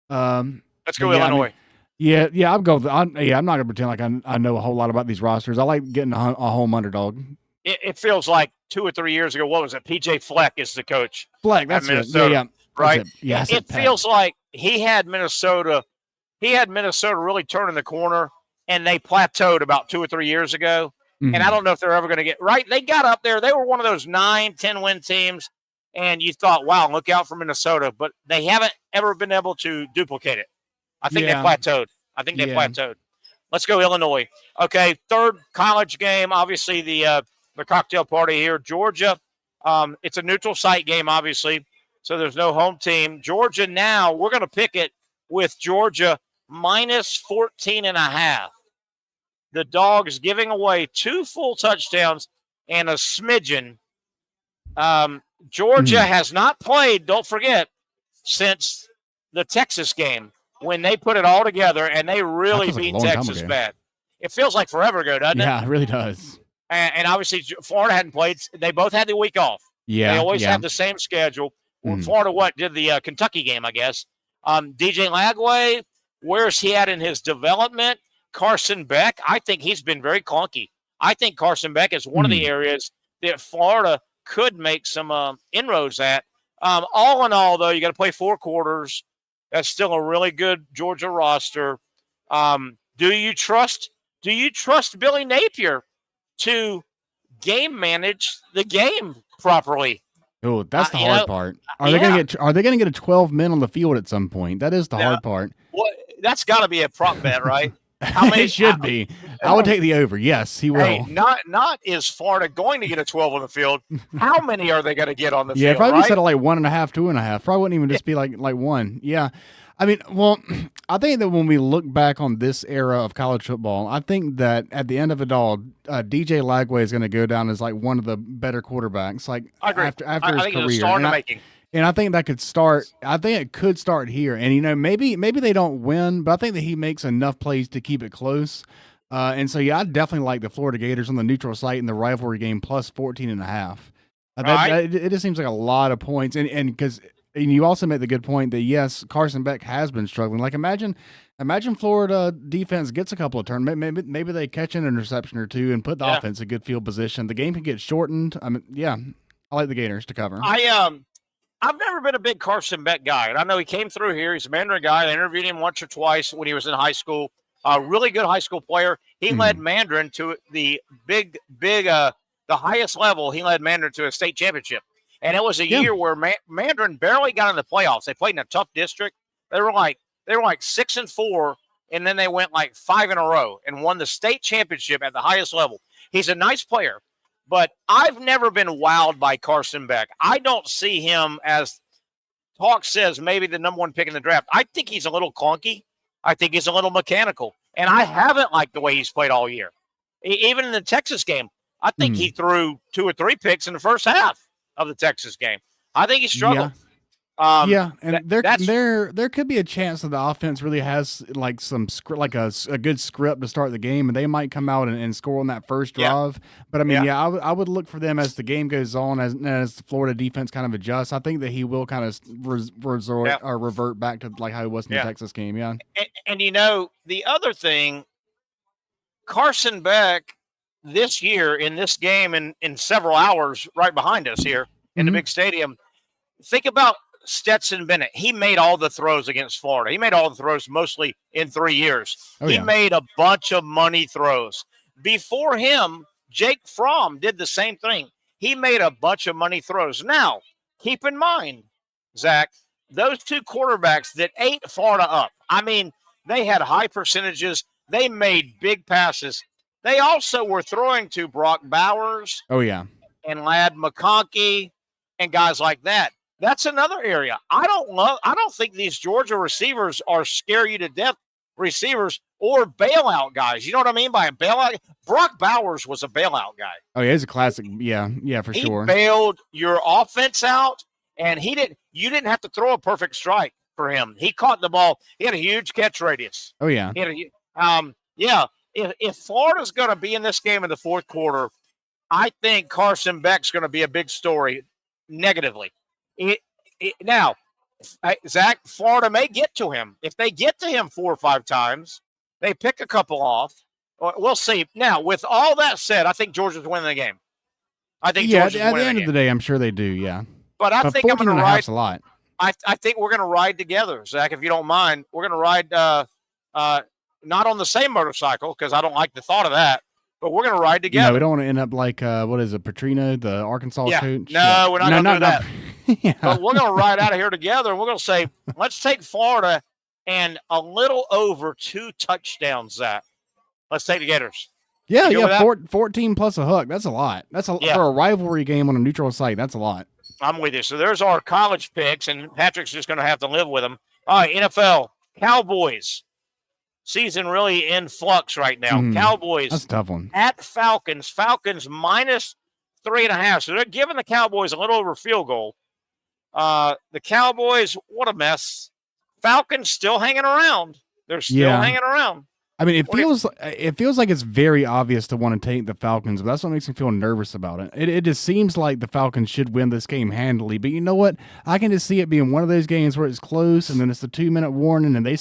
Let's go Illinois. I'll go. I'm not gonna pretend like I know a whole lot about these rosters. I like getting a home underdog. It feels like 2 or 3 years ago. What was it? PJ Fleck is the coach. Fleck, that's Minnesota, right? It feels like he had Minnesota really turning the corner, and they plateaued about 2 or 3 years ago. And I don't know if they're ever going to get right. They got up there. They were one of those 9-10 win teams, and you thought, wow, look out for Minnesota. But they haven't ever been able to duplicate it. I think they plateaued. Plateaued. Let's go Illinois. Okay, third college game. Obviously, the cocktail party here. Georgia. It's a neutral site game, obviously, so there's no home team. Georgia now, we're going to pick it with Georgia -14.5. The Dogs giving away 2 full touchdowns and a smidgen. Georgia has not played, don't forget, since the Texas game, when they put it all together and they really beat Texas bad. It feels like forever ago, doesn't it? Yeah, it really does. And obviously, Florida hadn't played. They both had the week off. Yeah, they always have the same schedule. Florida did the Kentucky game, I guess. DJ Lagway, where's he at in his development? Carson Beck, I think he's been very clunky. I think Carson Beck is one of the areas that Florida could make some inroads at. All in all, though, you got to play 4 quarters. That's still a really good Georgia roster. Do you trust Billy Napier to game manage the game properly? Oh, that's the hard part. Are they going to get 12 men on the field at some point? That is the hard part. Well, That's got to be a prop bet, right? How many it should be. I would take the over. Yes, he will. Hey, not is Florida going to get a 12 on the field. How many are they going to get on the field? Yeah, probably right? set it like 1.5, 2.5. Probably wouldn't even just be like one. Yeah. I mean, well, I think that when we look back on this era of college football, I think that at the end of it all, DJ Lagway is going to go down as like one of the better quarterbacks. Like I agree. after I his think it's a star in the career. making. And I think that could start. I think it could start here. And maybe they don't win, but I think that he makes enough plays to keep it close. And so I definitely like the Florida Gators on the neutral site in the rivalry game plus 14.5. It just seems like a lot of points, and because. And you also made the good point that yes, Carson Beck has been struggling. Like imagine Florida defense gets a couple of turns. Maybe they catch an interception or two and put the offense in good field position. The game can get shortened. I mean, I like the Gators to cover. I've never been a big Carson Beck guy, and I know he came through here. He's a Mandarin guy. I interviewed him once or twice when he was in high school. A really good high school player. He led Mandarin to the the highest level. He led Mandarin to a state championship. And it was a year where Mandarin barely got in the playoffs. They played in a tough district. They were like 6-4, and then they went like 5 in a row and won the state championship at the highest level. He's a nice player, but I've never been wowed by Carson Beck. I don't see him as talk says maybe the number 1 pick in the draft. I think he's a little clunky. I think he's a little mechanical, and I haven't liked the way he's played all year. Even in the Texas game, I think he threw 2 or 3 picks in the first half of the Texas game. I think he struggled. And there could be a chance that the offense really has like some like a good script to start the game, and they might come out and score on that first drive. But I mean, I would look for them as the game goes on, as the Florida defense kind of adjusts. I think that he will kind of revert back to like how he was in the Texas game. Yeah, and the other thing, Carson Beck. This year in this game in several hours right behind us here in the big stadium, think about Stetson Bennett. He made all the throws against Florida. He made all the throws mostly in 3 years. He made a bunch of money throws. Before him, Jake Fromm did the same thing. He made a bunch of money throws. Now, keep in mind, Zach, those 2 quarterbacks that ate Florida up, I mean, they had high percentages. They made big passes. They also were throwing to Brock Bowers. And Ladd McConkey and guys like that. That's another area. I don't think these Georgia receivers are scare you to death receivers or bailout guys. You know what I mean by a bailout? Brock Bowers was a bailout guy. Oh, yeah, he's a classic. Yeah, for sure. He bailed your offense out, and you didn't have to throw a perfect strike for him. He caught the ball. He had a huge catch radius. Oh, yeah. He had If Florida's going to be in this game in the fourth quarter, I think Carson Beck's going to be a big story negatively. Now, Zach, Florida may get to him. If they get to him 4 or 5 times, they pick a couple off. We'll see. Now, with all that said, I think Georgia's winning the game. I think Georgia's winning at the end of the day, I'm sure they do, yeah. But I think I'm going to ride. A lot. I think we're going to ride together, Zach, if you don't mind. We're going to ride not on the same motorcycle because I don't like the thought of that, but we're going to ride together. We don't want to end up like, what is it, Petrino, the Arkansas coach? No, we're not going to do that. But we're going to ride out of here together, and we're going to say, let's take Florida and a little over 2 touchdowns, Zach. Let's take the Gators. 14 plus a hook. That's a lot. For a rivalry game on a neutral site. That's a lot. I'm with you. So there's our college picks, and Patric's just going to have to live with them. All right, NFL, Cowboys. Season really in flux right now. Cowboys. That's a tough one. At Falcons. Falcons minus 3.5. So they're giving the Cowboys a little over field goal. The Cowboys, what a mess. Falcons still hanging around. They're still hanging around. I mean, it feels like it's very obvious to want to take the Falcons, but that's what makes me feel nervous about it. It just seems like the Falcons should win this game handily, but you know what? I can just see it being one of those games where it's close, and then it's the 2-minute warning, and they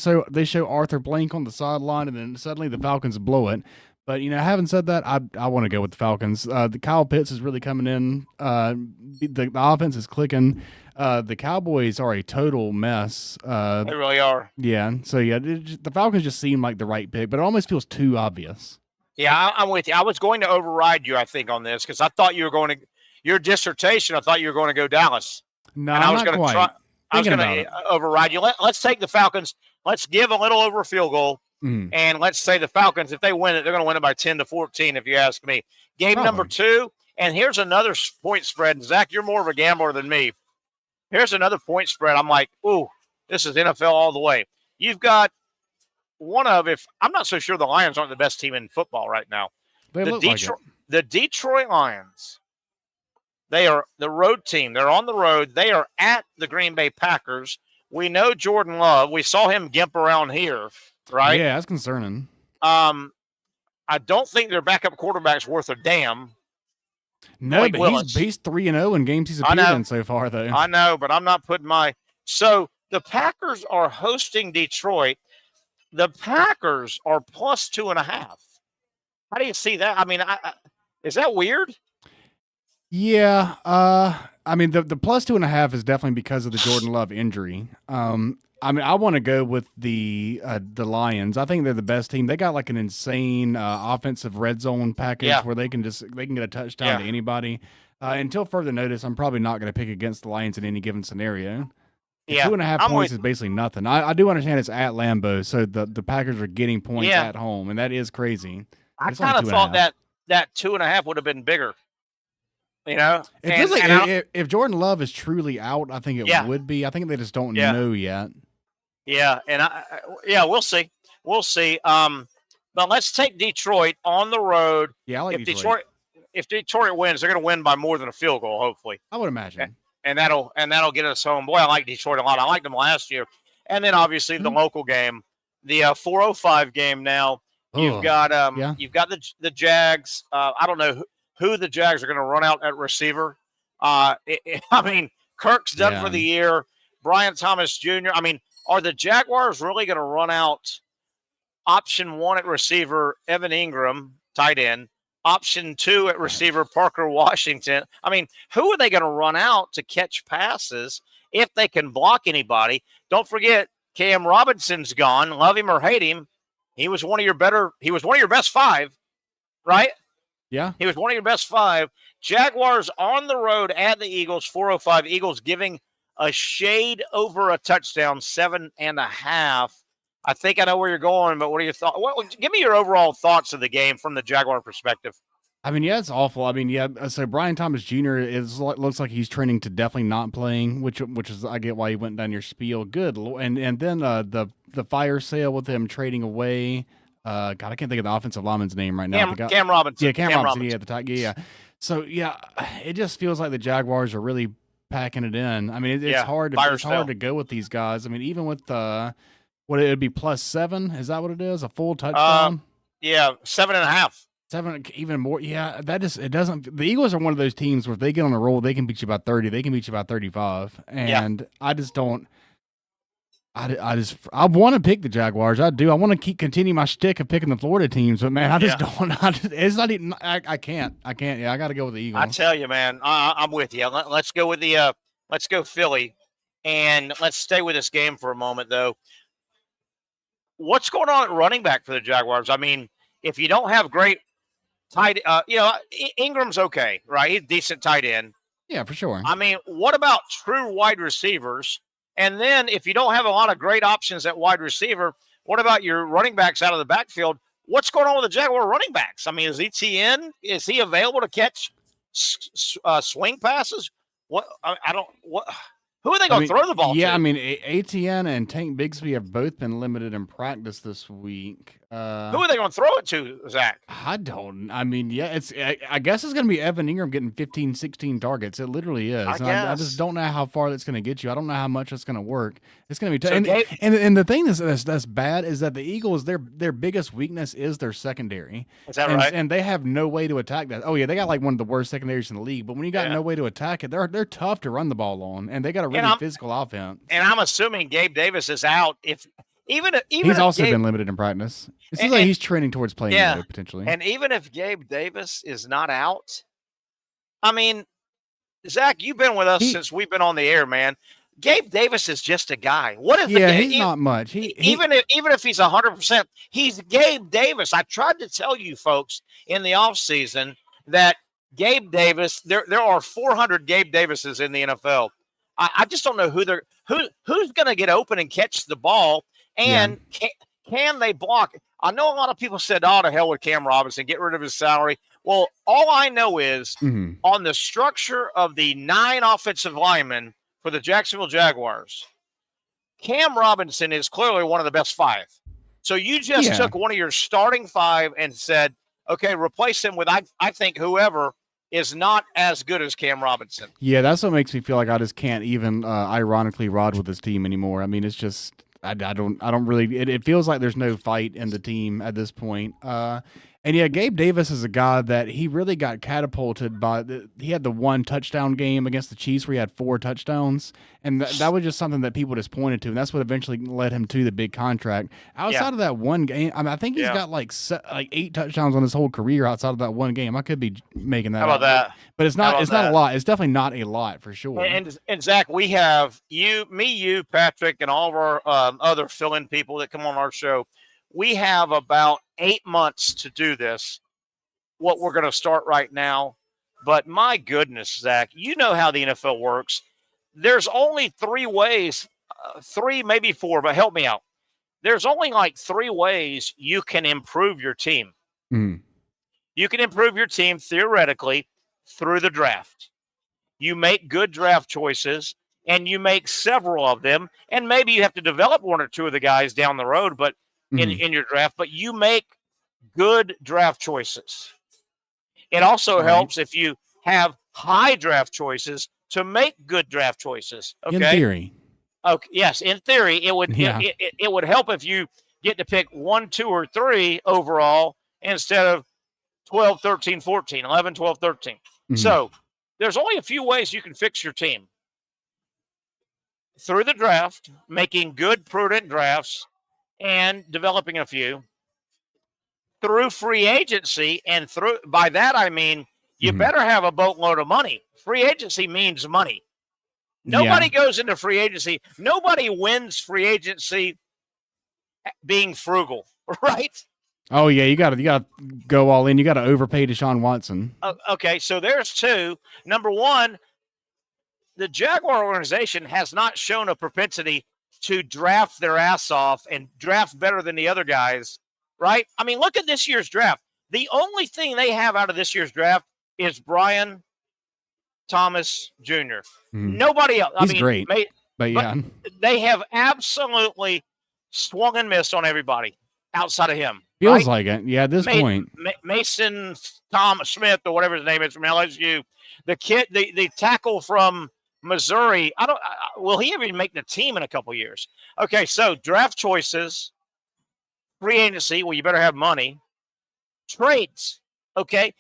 show Arthur Blank on the sideline, and then suddenly the Falcons blow it. But having said that, I want to go with the Falcons. The Kyle Pitts is really coming in. The offense is clicking. The Cowboys are a total mess. They really are. Yeah. So the Falcons just seem like the right pick, but it almost feels too obvious. Yeah, I'm with you. I was going to override you, I think, on this because I thought you were going to your dissertation. I thought you were going to go Dallas. No, not quite. I was going to override you. Let's take the Falcons. Let's give a little over a field goal. And let's say the Falcons, if they win it, they're going to win it by 10-14, if you ask me. Game number 2, and here's another point spread. And Zach, you're more of a gambler than me. Here's another point spread. I'm like, ooh, this is NFL all the way. You've got I'm not so sure the Lions aren't the best team in football right now. The Detroit Lions, they are the road team. They're on the road. They are at the Green Bay Packers. We know Jordan Love. We saw him gimp around here, right? Yeah, that's concerning. I don't think their backup quarterback's worth a damn. No, but he's 3-0 in games he's appeared in so far, though. I know, but I'm not putting So the Packers are hosting Detroit. The Packers are plus 2.5. How do you see that? I mean, is that weird? Yeah. I mean, the plus 2.5 is definitely because of the Jordan Love injury. I mean, I want to go with the Lions. I think they're the best team. They got like an insane offensive red zone package where they can get a touchdown to anybody. Until further notice, I'm probably not going to pick against the Lions in any given scenario. 2.5 points is basically nothing. I do understand it's at Lambeau, so the Packers are getting points at home, and that is crazy. I kind of thought that 2.5 would have been bigger. You know, if Jordan Love is truly out, I think it would be. I think they just don't know yet. Yeah, and we'll see. We'll see. But let's take Detroit on the road. Yeah, I like If Detroit wins, they're going to win by more than a field goal, hopefully. I would imagine. And that'll get us home. Boy, I like Detroit a lot. I liked them last year. And then obviously the local game, the 4:05 game. Now you've got the Jags. I don't know who the Jags are going to run out at receiver. I mean, Kirk's done for the year. Brian Thomas Jr. I mean, are the Jaguars really going to run out option 1 at receiver, Evan Ingram, tight end? Option 2 at receiver, Parker Washington. I mean, who are they going to run out to catch passes if they can block anybody? Don't forget, Cam Robinson's gone. Love him or hate him, he was one of your best 5, right? Yeah. He was one of your best 5. Jaguars on the road at the Eagles, 4:05. Eagles giving a shade over a touchdown, 7.5. I think I know where you're going, but what are your thoughts? Give me your overall thoughts of the game from the Jaguar perspective. I mean, it's awful. I mean, so Brian Thomas Jr. looks like he's trending to definitely not playing, which is I get why he went down your spiel. Good, and then the fire sale with him trading away. God, I can't think of the offensive lineman's name right now. Cam Robinson. Yeah, Cam Robinson. Yeah, at the top. Yeah. So it just feels like the Jaguars are really packing it in. I mean, it's hard to go with these guys. I mean, even with what it would be +7? Is that what it is? A full touchdown? 7.5. 7, even more. Yeah, it doesn't. The Eagles are one of those teams where if they get on a roll, they can beat you by 30. They can beat you by 35. And I just don't. I want to pick the Jaguars. I do. I want to continue my shtick of picking the Florida teams, but man, I just don't. It's not even. I can't. Yeah, I got to go with the Eagles. I tell you, man, I'm with you. Let's go with the. Let's go Philly, and let's stay with this game for a moment, though. What's going on at running back for the Jaguars? I mean, if you don't have great tight, Ingram's okay, right? He's a decent tight end. Yeah, for sure. I mean, what about true wide receivers? And then if you don't have a lot of great options at wide receiver, what about your running backs out of the backfield? What's going on with the Jaguar running backs? I mean, is he available to catch swing passes? Who are they going to throw the ball to? Yeah, I mean, Etienne and Tank Bigsby have both been limited in practice this week. Who are they going to throw it to, Zach? I guess it's going to be Evan Ingram getting 15, 16 targets. It literally is. I just don't know how far that's going to get you. I don't know how much it's going to work. It's going to be tough. And the thing that's bad is that the Eagles, their biggest weakness is their secondary. Is that right? And they have no way to attack that. Oh, yeah, they got like one of the worst secondaries in the league. But when you got no way to attack it, they're tough to run the ball on. And they got a really physical offense. And I'm assuming Gabe Davis is out. He's also been limited in practice. It seems like he's trending towards playing though, potentially. And even if Gabe Davis is not out, I mean, Zach, you've been with us since we've been on the air, man. Gabe Davis is just a guy. What if he's not much. Even if he's 100%, he's Gabe Davis. I tried to tell you folks in the offseason that Gabe Davis, there are 400 Gabe Davises in the NFL. I just don't know who's going to get open and catch the ball, and can they block? I know a lot of people said, "Oh, to hell with Cam Robinson, get rid of his salary." Well, all I know is on the structure of the 9 offensive linemen for the Jacksonville Jaguars, Cam Robinson is clearly one of the best 5. So you just took one of your starting 5 and said, okay, replace him with, I think, whoever is not as good as Cam Robinson. Yeah, that's what makes me feel like I just can't even ironically ride with this team anymore. I mean, it's just I don't really. It feels like there's no fight in the team at this point. And yeah, Gabe Davis is a guy that he really got catapulted by. He had the 1 touchdown game against the Chiefs where he had 4 touchdowns, and that was just something that people just pointed to, and that's what eventually led him to the big contract. Outside of that one game, I mean, I think he's got like 8 touchdowns on his whole career outside of that one game. I could be making that. How about that? But it's not. It's not a lot. It's definitely not a lot for sure. And Zach, we have you, Patric, and all of our other fill-in people that come on our show. We have about 8 months to do this, what we're going to start right now. But my goodness, Zach, you know how the NFL works. There's only 3 ways, 3, maybe 4, but help me out. There's only like 3 ways you can improve your team. You can improve your team theoretically through the draft. You make good draft choices, and you make several of them, and maybe you have to develop 1 or 2 of the guys down the road, but in your draft, but you make good draft choices. It also helps if you have high draft choices to make good draft choices. Okay. In theory. Okay. Yes. In theory, it would, it would help if you get to pick 1, 2, or 3 overall instead of 12, 13, 14, 11, 12, 13. So there's only a few ways you can fix your team. Through the draft, making good, prudent drafts, and developing a few, through free agency, and through, by that I mean you better have a boatload of money. Free agency means money. Nobody goes into free agency. Nobody wins free agency being frugal, right? Oh yeah, you got to go all in. You got to overpay Deshaun Watson. Okay, so there's 2. Number 1, the Jaguar organization has not shown a propensity to draft their ass off and draft better than the other guys, right? I mean, look at this year's draft. The only thing they have out of this year's draft is Brian Thomas Jr. Nobody else. He's great, but they have absolutely swung and missed on everybody outside of him. Feels like it. Yeah, at this point. Mason Tom Smith or whatever his name is from LSU. The kid, the tackle from Missouri, will he even make the team in a couple years? Okay, so draft choices, free agency, well, you better have money. Trades, okay,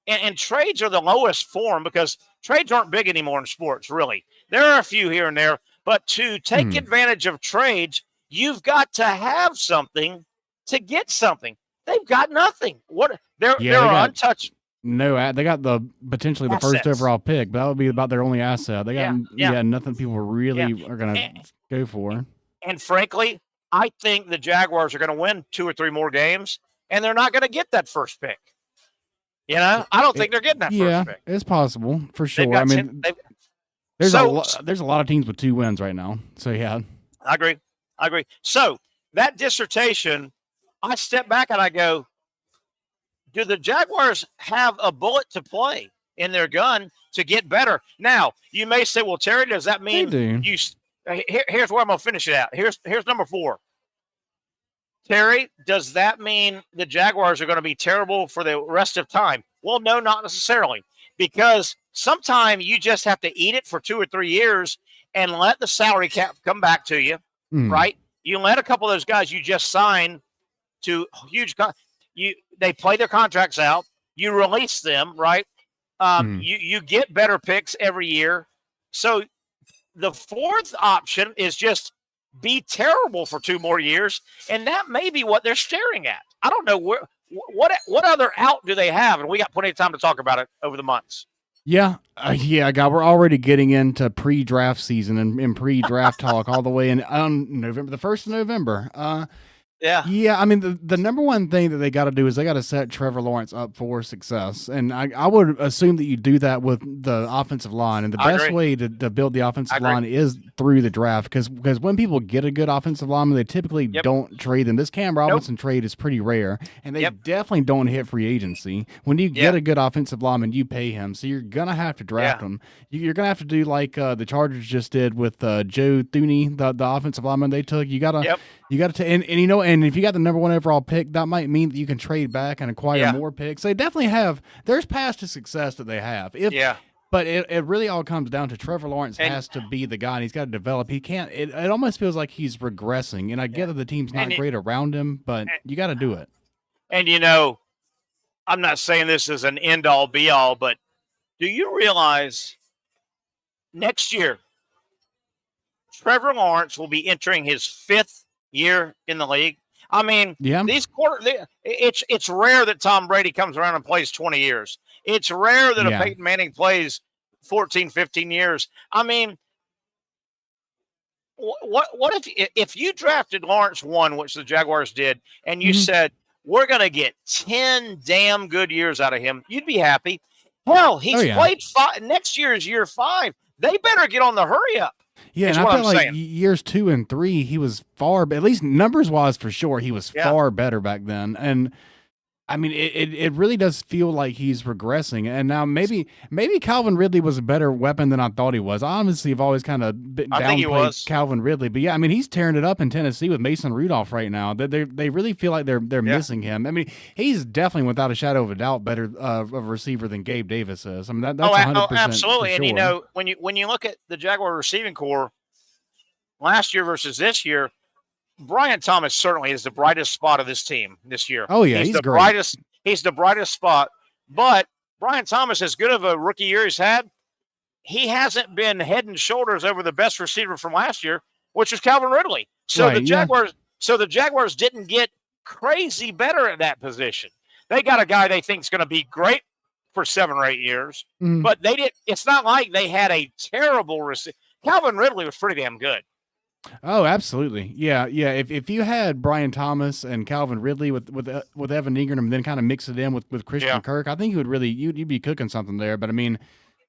and trades are the lowest form because trades aren't big anymore in sports, really. There are a few here and there, but to take advantage of trades, you've got to have something to get something. They've got nothing. They're untouched. No, they got potentially the first overall pick, but that would be about their only asset. They got nothing people really are going to go for. And frankly, I think the Jaguars are going to win 2 or 3 more games, and they're not going to get that first pick. You know, I don't think they're getting that first pick. It's possible for sure. I mean, there's a lot of teams with 2 wins right now. So yeah, I agree. So that dissertation, I step back and I go, do the Jaguars have a bullet to play in their gun to get better? Now, you may say, well, Terry, does that mean you – here's where I'm going to finish it out. Here's number 4. Terry, does that mean the Jaguars are going to be terrible for the rest of time? Well, no, not necessarily, because sometimes you just have to eat it for 2 or 3 years and let the salary cap come back to you, right? You let a couple of those guys you just signed to huge they play their contracts out. You release them, right? You get better picks every year. So the 4th option is just be terrible for 2 more years, and that may be what they're staring at. I don't know what other out do they have, and we got plenty of time to talk about it over the months. Yeah, God, we're already getting into pre-draft season and pre-draft talk all the way in on November, the 1st of November. Yeah, I mean, the number one thing that they got to do is they got to set Trevor Lawrence up for success. And I would assume that you do that with the offensive line. And the best way to build the offensive line is through the draft. Because when people get a good offensive lineman, they typically don't trade them. This Cam Robinson trade is pretty rare. And they definitely don't hit free agency. When you get a good offensive lineman, you pay him. So you're going to have to draft him. You're going to have to do like the Chargers just did with Joe Thuney, the offensive lineman they took. You got to... You got to, and if you got the number 1 overall pick, that might mean that you can trade back and acquire more picks. They definitely have. There's paths to success that they have. But it really all comes down to Trevor Lawrence has to be the guy, and he's got to develop. He can't. It almost feels like he's regressing, and I get that the team's not great around him, but you got to do it. And I'm not saying this is an end all be all, but do you realize next year Trevor Lawrence will be entering his 5th year in the league? I mean, these it's rare that Tom Brady comes around and plays 20 years. It's rare that a Peyton Manning plays 14, 15 years. I mean, what if you drafted Lawrence 1, which the Jaguars did, and you said, we're going to get 10 damn good years out of him, you'd be happy. Hell, he's played 5. Next year is year 5. They better get on the hurry up. Yeah, and I feel like years 2 and 3, he was far, at least numbers-wise for sure, he was far better back then. And, I mean, it really does feel like he's regressing. And now maybe Calvin Ridley was a better weapon than I thought he was. I honestly have always kind of downplayed Calvin Ridley. But, yeah, I mean, he's tearing it up in Tennessee with Mason Rudolph right now. They really feel like they're missing him. I mean, he's definitely, without a shadow of a doubt, better of a receiver than Gabe Davis is. I mean, that's 100% absolutely. For sure. And, when you look at the Jaguar receiving core last year versus this year, Brian Thomas certainly is the brightest spot of this team this year. Oh, yeah, he's the great. brightest. He's the brightest spot. But Brian Thomas, as good of a rookie year he's had, he hasn't been head and shoulders over the best receiver from last year, which was Calvin Ridley. So the Jaguars didn't get crazy better at that position. They got a guy they think is going to be great for 7 or 8 years, but they did. It's not like they had a terrible receiver. Calvin Ridley was pretty damn good. Oh, absolutely. Yeah. If you had Brian Thomas and Calvin Ridley with Evan Ingram and then kind of mix it in with Christian Kirk, I think you'd be cooking something there. But I mean,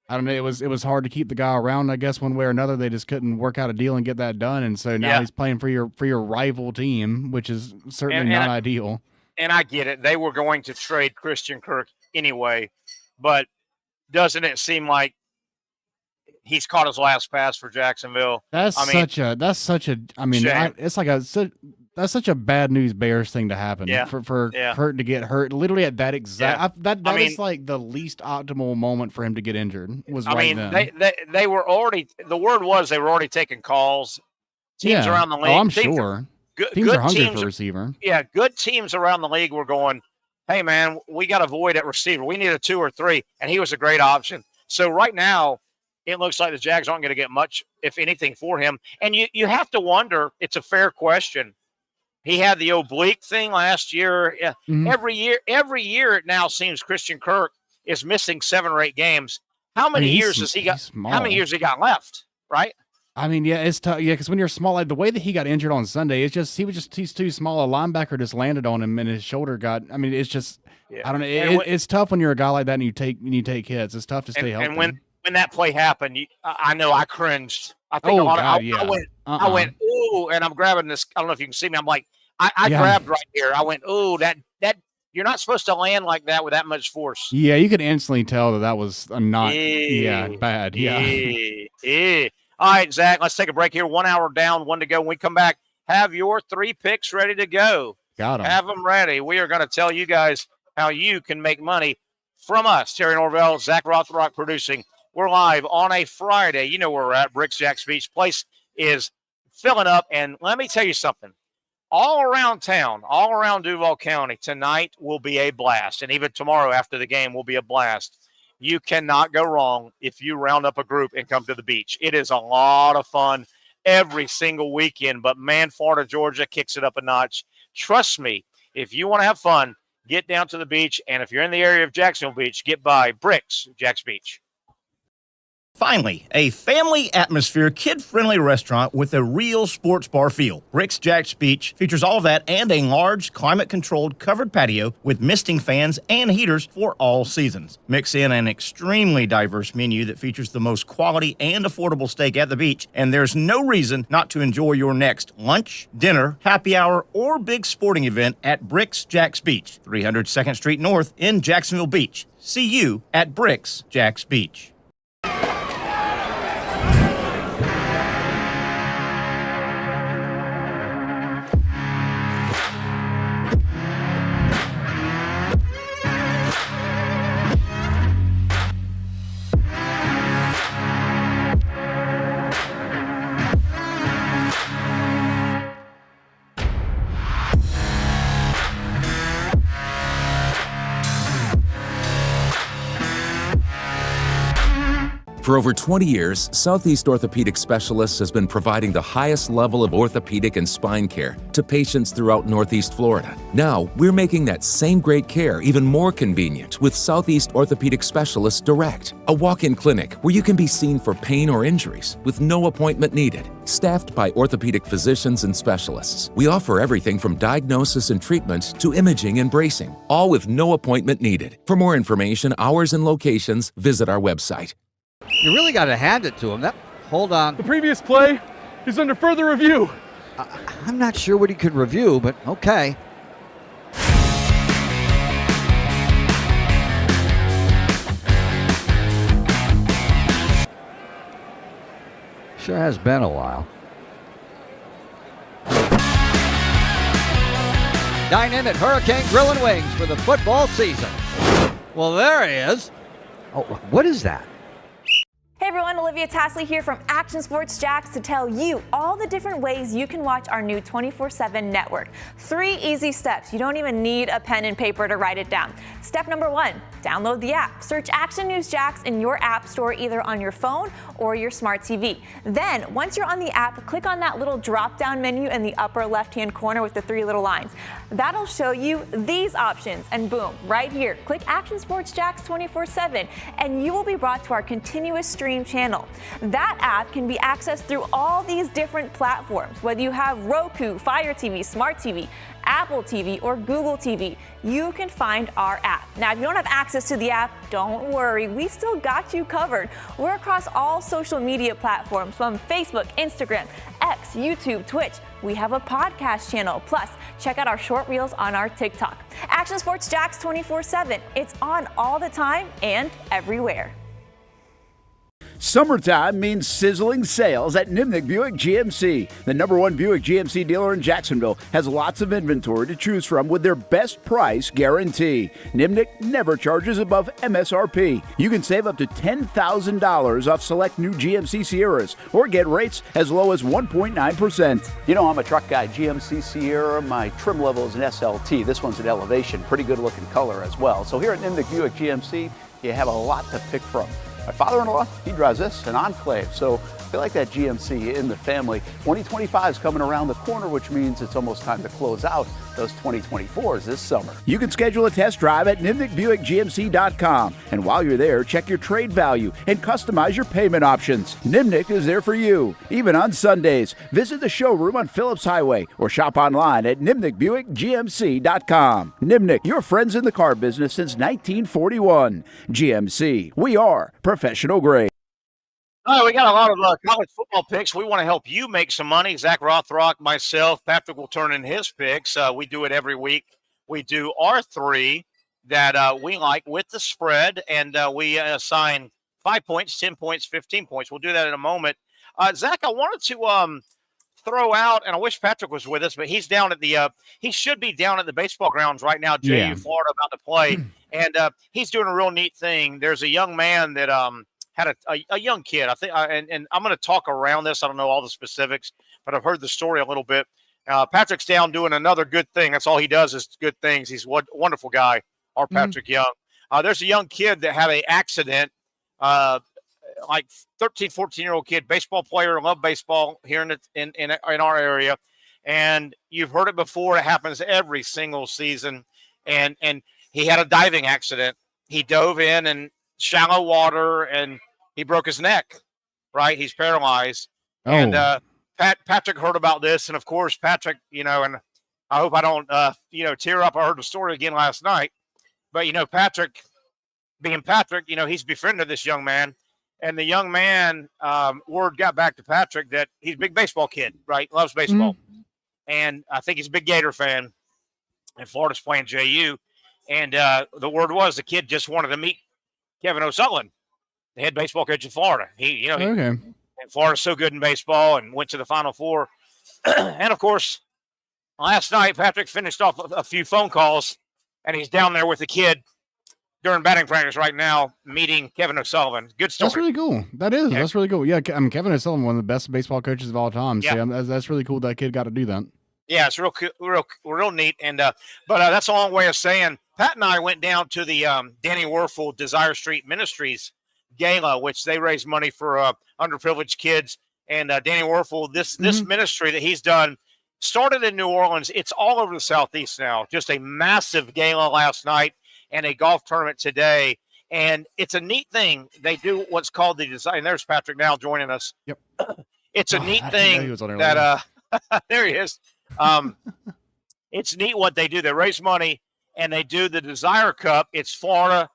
I don't know. It was hard to keep the guy around, I guess, one way or another. They just couldn't work out a deal and get that done. And so now he's playing for your rival team, which is certainly not ideal. And I get it. They were going to trade Christian Kirk anyway, but doesn't it seem like he's caught his last pass for Jacksonville? That's such a such a bad news Bears thing to happen. For Kurt to get hurt literally at that exact that is like the least optimal moment for him to get injured. They were already, the word was they were already taking calls. Teams around the league. Oh, I'm sure. Teams are hungry for a receiver. Yeah, good teams around the league were going, hey man, we got a void at receiver. We need a 2 or 3, and he was a great option. So right now, it looks like the Jags aren't going to get much, if anything, for him. And you have to wonder, it's a fair question. He had the oblique thing last year. Every year it now seems Christian Kirk is missing 7 or 8 games. How many years has he got? How many years he got left? Right? I mean, yeah, it's tough. Yeah, because when you're small, like the way that he got injured on Sunday, it's just he's too small. A linebacker just landed on him and his shoulder got. I mean, it's just I don't know. It's tough when you're a guy like that and you take hits. It's tough to stay healthy. And when that play happened, I know I cringed. I think I went, ooh, and I'm grabbing this. I don't know if you can see me. I'm like, I grabbed right here. I went, ooh, that you're not supposed to land like that with that much force. Yeah, you could instantly tell that was not bad. All right, Zach, let's take a break here. 1 hour down, 1 to go. When we come back, have your 3 picks ready to go. Got them. Have them ready. We are going to tell you guys how you can make money from us. Terry Norvelle, Zach Rothrock producing. We're live on a Friday. You know where we're at. Brix, JAX Beach. Place is filling up. And let me tell you something. All around town, all around Duval County, tonight will be a blast. And even tomorrow after the game will be a blast. You cannot go wrong if you round up a group and come to the beach. It is a lot of fun every single weekend. But, man, Florida, Georgia kicks it up a notch. Trust me, if you want to have fun, get down to the beach. And if you're in the area of Jacksonville Beach, get by Brix, JAX Beach. Finally, a family atmosphere, kid-friendly restaurant with a real sports bar feel. Brix, JAX Beach features all of that and a large, climate-controlled covered patio with misting fans and heaters for all seasons. Mix in an extremely diverse menu that features the most quality and affordable steak at the beach, and there's no reason not to enjoy your next lunch, dinner, happy hour, or big sporting event at Brix, JAX Beach, 300 2nd Street North in Jacksonville Beach. See you at Brix, JAX Beach. For over 20 years, Southeast Orthopedic Specialists has been providing the highest level of orthopedic and spine care to patients throughout Northeast Florida. Now, we're making that same great care even more convenient with Southeast Orthopedic Specialists Direct, a walk-in clinic where you can be seen for pain or injuries with no appointment needed. Staffed by orthopedic physicians and specialists, we offer everything from diagnosis and treatment to imaging and bracing, all with no appointment needed. For more information, hours, and locations, visit our website. You really got to hand it to him. Hold on. The previous play is under further review. I'm not sure what he could review, but okay. Sure has been a while. Dynamic Hurricane Grill and Wings for the football season. Well, there he is. Oh, what is that? Hey everyone, Olivia Tasley here from Action Sports JAX to tell you all the different ways you can watch our new 24/7 network. 3 easy steps. You don't even need a pen and paper to write it down. Step number 1, download the app. Search Action News JAX in your app store either on your phone or your smart TV. Then, once you're on the app, click on that little drop-down menu in the upper left-hand corner with the 3 little lines. That'll show you these options, and boom, right here, click Action Sports JAX 24/7, and you will be brought to our continuous stream channel. That app can be accessed through all these different platforms, whether you have Roku, Fire TV, Smart TV, Apple TV, or Google TV. You can find our app. Now, if you don't have access to the app, don't worry, we still got you covered. We're across all social media platforms from Facebook, Instagram, X, YouTube, Twitch. We have a podcast channel. Plus, check out our short reels on our TikTok. Action Sports JAX 24/7. It's on all the time and everywhere. Summertime means sizzling sales at Nimnik Buick GMC. The #1 Buick GMC dealer in Jacksonville has lots of inventory to choose from with their best price guarantee. Nimnik never charges above MSRP. You can save up to $10,000 off select new GMC Sierras or get rates as low as 1.9%. You know I'm a truck guy. GMC Sierra, my trim level is an SLT. This one's an Elevation. Pretty good looking color as well. So here at Nimnik Buick GMC, you have a lot to pick from. My father-in-law, he drives this, an Enclave, so I feel like that GMC in the family. 2025 is coming around the corner, which means it's almost time to close out those 2024s this summer. You can schedule a test drive at NimnikBuickGMC.com, and while you're there, check your trade value and customize your payment options. Nimnik is there for you, even on Sundays. Visit the showroom on Phillips Highway or shop online at NimnikBuickGMC.com. Nimnik, your friends in the car business since 1941. GMC, we are professional grade. All right, we got a lot of college football picks. We want to help you make some money. Zach Rothrock, myself, Patric will turn in his picks. We do it every week. We do our 3 that we like with the spread, and we assign 5 points, 10 points, 15 points. We'll do that in a moment. Zach, I wanted to throw out, and I wish Patric was with us, but he's down at the he should be down at the baseball grounds right now, JU, Florida, about to play, and he's doing a real neat thing. There's a young man that had a young kid, I think, and I'm going to talk around this. I don't know all the specifics, but I've heard the story a little bit. Patric's down doing another good thing. That's all he does is good things. He's a wonderful guy, our Patric Young. There's a young kid that had an accident, like 13, 14-year-old kid, baseball player, loved baseball here in our area. And you've heard it before. It happens every single season. And he had a diving accident. He dove in shallow water and he broke his neck, right? He's paralyzed. Oh. And Patric heard about this. And, of course, Patric, and I hope I don't, tear up. I heard the story again last night. But, Patric, being Patric, he's befriended this young man. And the young man, word got back to Patric that he's a big baseball kid, right? Loves baseball. Mm-hmm. And I think he's a big Gator fan. And Florida's playing JU. And the word was the kid just wanted to meet Kevin O'Sullivan, the head baseball coach in Florida. And Florida's so good in baseball and went to the Final Four. And, of course, last night, Patric finished off a few phone calls, and he's down there with the kid during batting practice right now, meeting Kevin O'Sullivan. Good story. That's really cool. That is. Yeah. That's really cool. Yeah, Kevin O'Sullivan, one of the best baseball coaches of all time. Yeah. So that's really cool that kid got to do that. Yeah, it's real neat. And but that's a long way of saying Pat and I went down to the Danny Wuerffel Desire Street Ministries Gala, which they raise money for underprivileged kids. And Danny Wuerffel, this ministry that he's done started in New Orleans. It's all over the Southeast now. Just a massive gala last night and a golf tournament today. And it's a neat thing. They do what's called the design. There's Patric now joining us. Yep. It's a neat thing that there he is. It's neat what they do. They raise money and they do the Desire Cup. It's Florida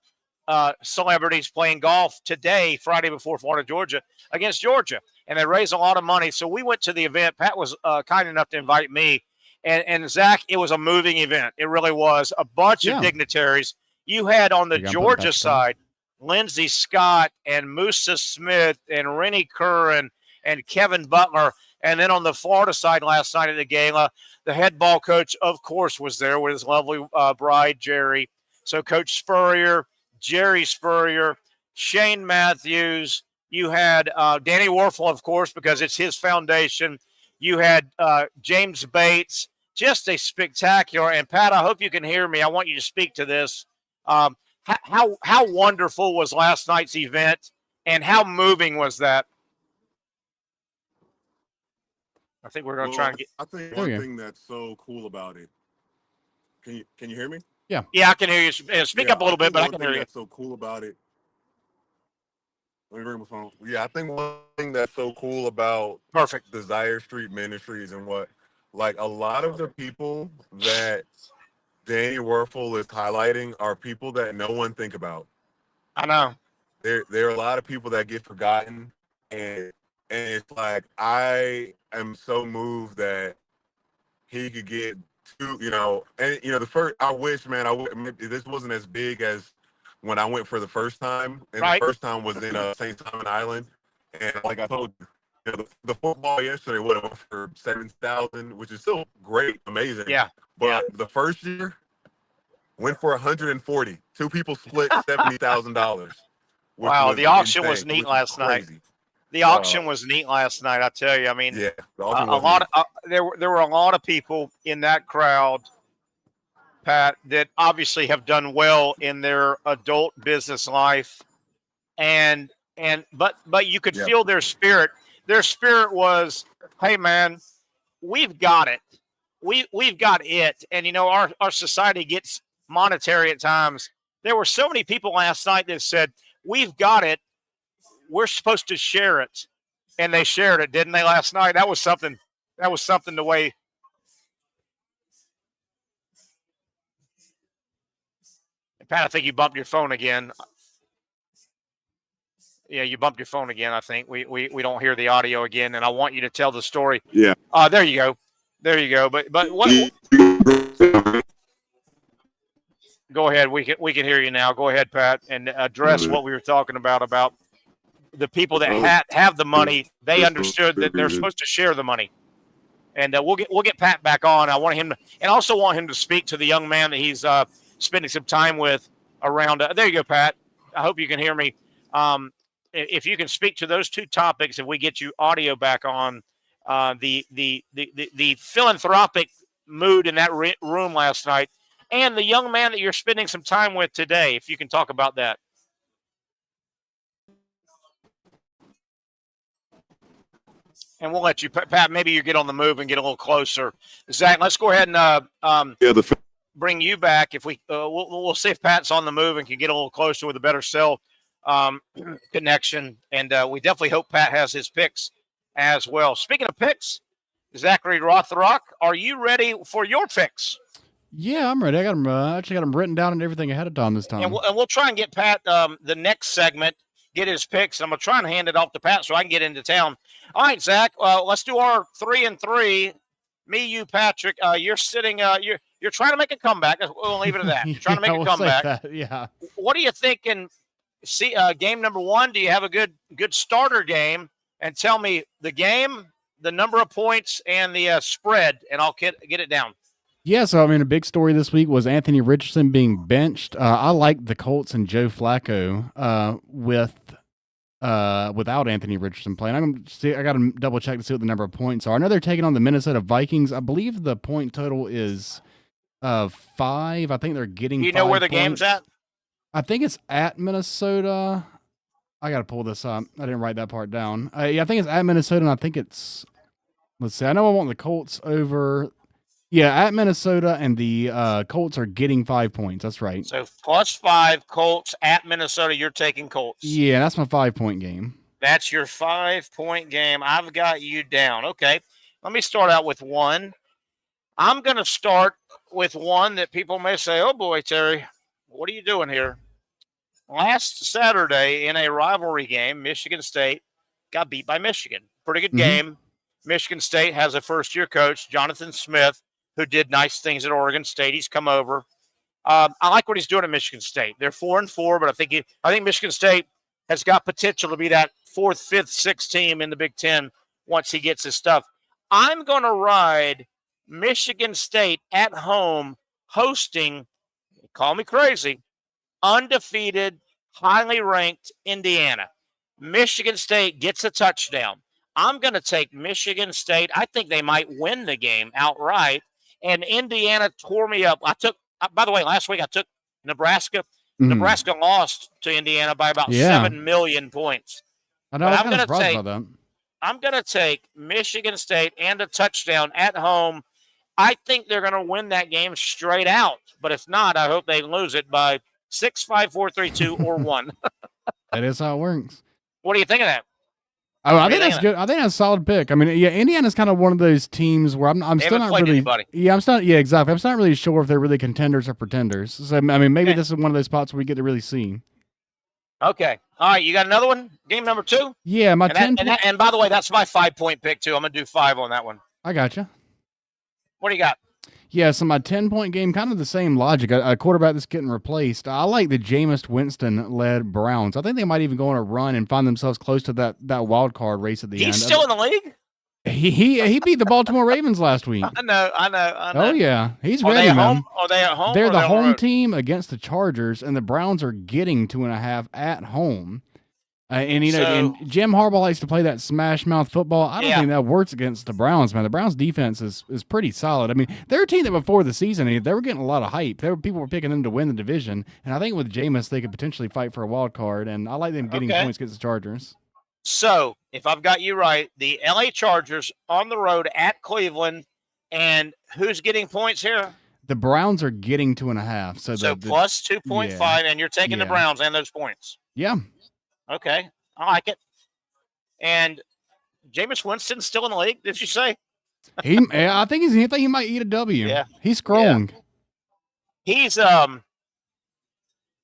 celebrities playing golf today, Friday before Florida, Georgia, against Georgia. And they raise a lot of money. So we went to the event. Pat was kind enough to invite me. And Zach, it was a moving event. It really was. A bunch of dignitaries. You had on the Georgia side, Lindsey Scott and Musa Smith and Rennie Curran and Kevin Butler. And then on the Florida side last night at the gala, the head ball coach, of course, was there with his lovely bride, Jerry. So Coach Spurrier, Jerry Spurrier, Shane Matthews. You had Danny Wuerffel, of course, because it's his foundation. You had James Bates. Just a spectacular. And, Pat, I hope you can hear me. I want you to speak to this. How wonderful was last night's event, and how moving was that? I think we're going to try and get. I think one thing that's so cool about it. Can you hear me? Yeah. Yeah, I can hear you. Speak up a little bit, but I can hear you. That's so cool about it. Let me bring my phone. Yeah, I think one thing that's so cool about Desire Street Ministries and what, like, a lot of the people that Danny Wuerffel is highlighting are people that no one think about. I know. There are a lot of people that get forgotten, and it's like I am so moved that he could get to, the first. I wish, man, this wasn't as big as when I went for the first time, and the first time was in St. Simon Island, and like I told you, the football yesterday would have went for 7,000, which is still great, amazing. Yeah. But the first year went for 140. Two people split $70,000. Wow, the auction was neat last night. The auction was neat last night. I tell you, I mean, there were a lot of people in that crowd, Pat, that obviously have done well in their adult business life, but you could feel their spirit. Their spirit was, hey man, we've got it. We've got it. And our society gets monetary at times. There were so many people last night that said, we've got it. We're supposed to share it. And they shared it, didn't they, last night? That was something the way. Pat, I think you bumped your phone again. Yeah, you bumped your phone again, I think. We don't hear the audio again, and I want you to tell the story. Yeah. There you go. There you go. But what go ahead. We can hear you now. Go ahead, Pat, and address what we were talking about the people that have the money. They understood that they're supposed to share the money. And we'll get Pat back on. I want him to, and also want him to speak to the young man that he's spending some time with around. There you go, Pat. I hope you can hear me. If you can speak to those two topics, if we get you audio back on, the philanthropic mood in that room last night, and the young man that you're spending some time with today, if you can talk about that. And we'll let you, Pat, maybe you get on the move and get a little closer. Zach, let's go ahead and bring you back. If we'll see if Pat's on the move and can get a little closer with a better cell. connection. And we definitely hope Pat has his picks as well. Speaking of picks, Zachary Rothrock, are you ready for your picks? Yeah, I'm ready. I got them. Actually got them written down and everything ahead of time this time. And we'll try and get Pat the next segment, get his picks. I'm gonna try and hand it off to Pat so I can get into town. All right, Zach. Let's do our 3-3. Me, you, Patrick. You're sitting. You're trying to make a comeback. We'll leave it at that. You're trying to make a comeback. Yeah. What are you thinking? See, game number 1. Do you have a good starter game? And tell me the game, the number of points, and the spread, and I'll get it down. Yeah, so I mean, a big story this week was Anthony Richardson being benched. I like the Colts and Joe Flacco without Anthony Richardson playing. I got to double check to see what the number of points are. I know they're taking on the Minnesota Vikings. I believe the point total is 5. I think they're getting. Do you know where the points. game's at? I think it's at Minnesota. I got to pull this up. I didn't write that part down. Yeah, I think it's at Minnesota, and I think it's. Let's see. I know I want the Colts over. Yeah, at Minnesota, and the Colts are getting 5 points. That's right. So +5 Colts at Minnesota. You're taking Colts. Yeah, that's my 5-point game. That's your 5-point game. I've got you down. Okay. Let me start out with one. I'm going to start with one that people may say, oh, boy, Terry, what are you doing here? Last Saturday in a rivalry game, Michigan State got beat by Michigan. Pretty good game. Michigan State has a first-year coach, Jonathan Smith, who did nice things at Oregon State. He's come over. I like what he's doing at Michigan State. They're 4-4, but I think Michigan State has got potential to be that 4th, 5th, 6th team in the Big Ten once he gets his stuff. I'm going to ride Michigan State at home hosting, call me crazy, undefeated, highly ranked Indiana. Michigan State gets a touchdown. I'm going to take Michigan State. I think they might win the game outright. And Indiana tore me up. By the way, last week I took Nebraska. Nebraska lost to Indiana by about 7 million points. I know. I'm kind of surprised about that. I'm going to take Michigan State and a touchdown at home. I think they're going to win that game straight out. But if not, I hope they lose it by 6, 5, 4, 3, 2, or 1. That is how it works. What do you think of that? Oh, I think that's good. I think that's a solid pick. I mean, yeah, Indiana's kind of one of those teams where I'm still not really. Anybody. Yeah, exactly. I'm still not really sure if they're really contenders or pretenders. So I mean, maybe this is one of those spots where we get to really see. Okay. All right. You got another one? Game number 2? Yeah, my 10. And by the way, that's my 5-point pick too. I'm gonna do 5 on that one. I gotcha. What do you got? Yeah, so my 10-point game, kind of the same logic. A quarterback that's getting replaced. I like the Jameis Winston-led Browns. I think they might even go on a run and find themselves close to that wild card race at the end. He's still in the league? He beat the Baltimore Ravens last week. I know. Oh, yeah. He's ready, man. Are they at home? They're the home team against the Chargers, and the Browns are getting 2.5 at home. And Jim Harbaugh likes to play that smash mouth football. I don't think that works against the Browns, man. The Browns defense is pretty solid. I mean, they're a team that before the season, they were getting a lot of hype. People were picking them to win the division. And I think with Jameis, they could potentially fight for a wild card. And I like them getting points against the Chargers. So, if I've got you right, the LA Chargers on the road at Cleveland. And who's getting points here? The Browns are getting 2.5. So plus 2.5, and you're taking the Browns and those points. Yeah. Okay, I like it. And Jameis Winston's still in the league, did you say? I think he might eat a W. Yeah. He's scrolling. Yeah. He's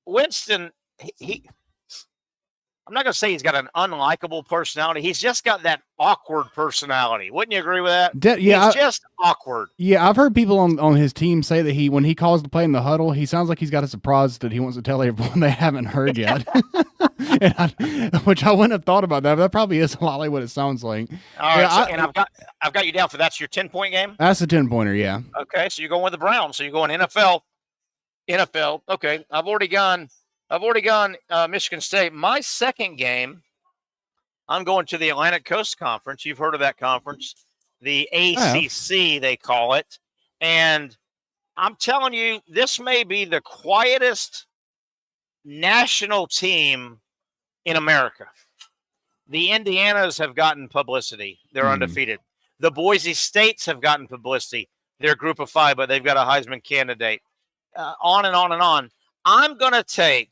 Winston, I'm not going to say he's got an unlikable personality. He's just got that awkward personality. Wouldn't you agree with that? He's just awkward. Yeah, I've heard people on his team say that when he calls to play in the huddle, he sounds like he's got a surprise that he wants to tell everyone they haven't heard yet. Which I wouldn't have thought about that, but that probably is a lot like what it sounds like. All right, I've got you down for that's your 10-point game? That's a 10-pointer, yeah. Okay, so you're going with the Browns. So you're going NFL. Okay, I've already gone Michigan State. My second game, I'm going to the Atlantic Coast Conference. You've heard of that conference, the ACC, they call it. And I'm telling you, this may be the quietest national team in America. The Indianas have gotten publicity. They're undefeated. The Boise States have gotten publicity. They're a group of 5, but they've got a Heisman candidate. On and on and on. I'm going to take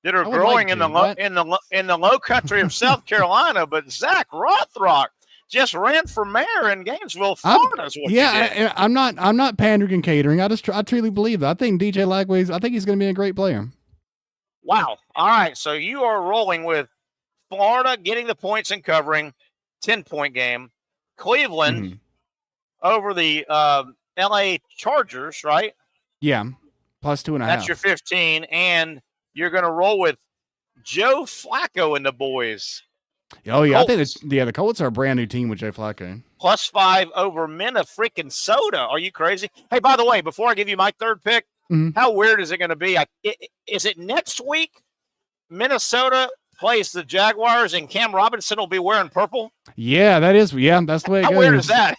that are growing in the low country of South Carolina. But Zach Rothrock just ran for mayor in Gainesville, Florida. I'm not pandering and catering. I truly believe that. I think DJ Lagway's. I think he's going to be a great player. Wow. All right. So you are rolling with Florida getting the points and covering 10-point game. Cleveland over the LA Chargers, right? Yeah. Plus 2.5. That's your 15. And you're going to roll with Joe Flacco and the boys. Oh, yeah. Colts. I think the Colts are a brand new team with Joe Flacco. Plus 5 over Minnesota. Are you crazy? Hey, by the way, before I give you my third pick, how weird is it going to be? Is it next week Minnesota plays the Jaguars and Cam Robinson will be wearing purple? Yeah, that's the way it goes. How weird is that?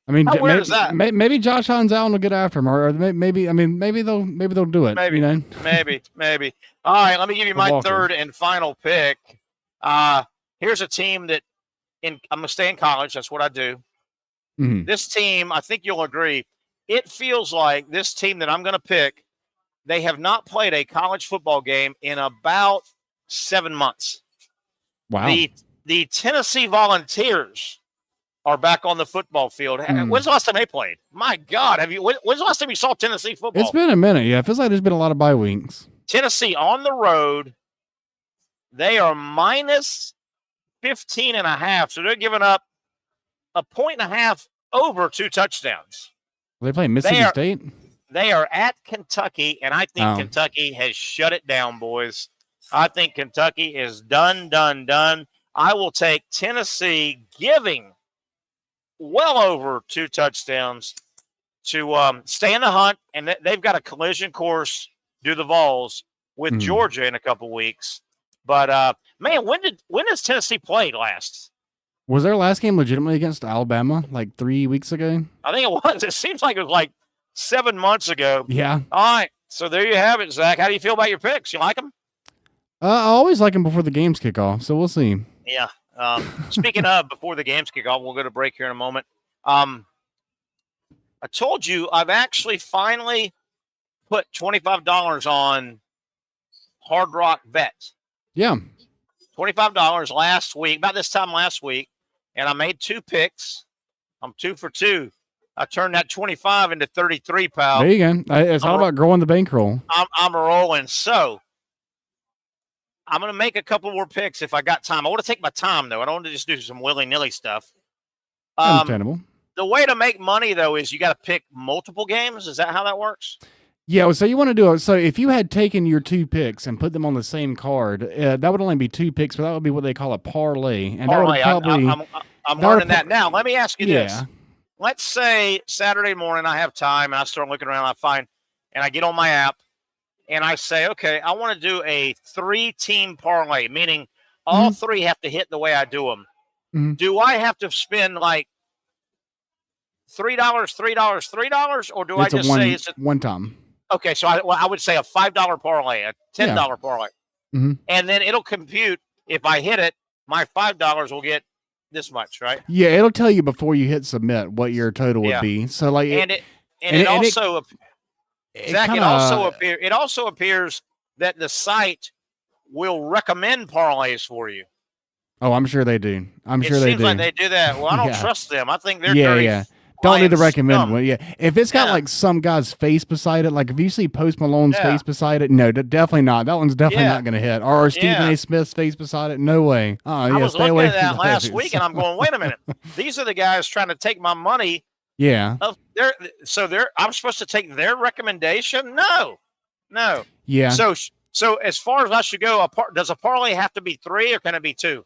I mean, how weird is that? Maybe Josh Allen will get after him, or maybe they'll do it. Maybe, you know? maybe. All right, let me give you my third and final pick. Here's a team that I'm going to stay in college. That's what I do. This team, I think you'll agree, it feels like this team that I'm going to pick, they have not played a college football game in about 7 months. Wow. The Tennessee Volunteers are back on the football field. When's the last time they played? My God, when's the last time you saw Tennessee football? It's been a minute. Yeah, it feels like there's been a lot of bye weeks. Tennessee on the road, they are minus 15.5, so they're giving up 1.5 over 2 touchdowns. They play Mississippi State? They are at Kentucky, and I think Kentucky has shut it down, boys. I think Kentucky is done. I will take Tennessee giving well over 2 touchdowns to stay in the hunt, and they've got a collision course, do the Vols, with Georgia in a couple weeks. But, man, when does Tennessee play last? Was their last game legitimately against Alabama like 3 weeks ago? I think it was. It seems like it was like 7 months ago. Yeah. All right. So there you have it, Zach. How do you feel about your picks? You like them? I always like them before the games kick off, so we'll see. Yeah. Speaking of before the games kick off, we'll go to break here in a moment. I told you I've actually finally put $25 on Hard Rock Bet. Yeah. $25 last week, about this time last week, and I made 2 picks. I'm 2 for 2. I turned that 25 into 33, pal. There you go. It's all about growing the bankroll. I'm rolling. So I'm going to make a couple more picks if I got time. I want to take my time, though. I don't want to just do some willy-nilly stuff. Understandable. The way to make money, though, is you got to pick multiple games. Is that how that works? Yeah, so you want to do it. So if you had taken your 2 picks and put them on the same card, that would only be 2 picks, but that would be what they call a parlay. And parlay. That would probably, I'm learning that now. Let me ask you this. Yeah. Let's say Saturday morning I have time and I start looking around. And I get on my app and I say, okay, I want to do a 3-team parlay, meaning all 3 have to hit the way I do them. Do I have to spend like $3, $3, or do I just say it's one time? Okay, so I would say a $5 parlay, a $10 parlay. And then it'll compute. If I hit it, my $5 will get this much, right? Yeah, it'll tell you before you hit submit what your total would be. So like, it also appears that the site will recommend parlays for you. Oh, I'm sure they do. I'm sure they do. It seems like they do that. Well, I don't trust them. I think they're dirty. Yeah. Don't need to recommend one. Yeah, if it's got like some guy's face beside it, like if you see Post Malone's face beside it, no, definitely not. That one's definitely not going to hit. Or Stephen A. Smith's face beside it, no way. I was looking at that last week, and I'm going, wait a minute. These are the guys trying to take my money. Yeah. I'm supposed to take their recommendation? No. Yeah. So as far as I should go, does a parlay have to be 3 or can it be 2?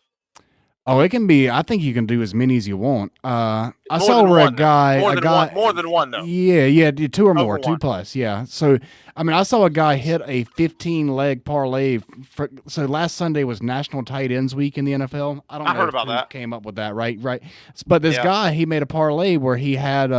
Oh, it can be. I think you can do as many as you want. I saw where a guy, more than one though. Yeah, 2 or more, 2 plus. Yeah. So, I mean, I saw a guy hit a 15-leg parlay. So last Sunday was National Tight Ends Week in the NFL. I heard about that. Came up with that, right? But this guy, he made a parlay where he had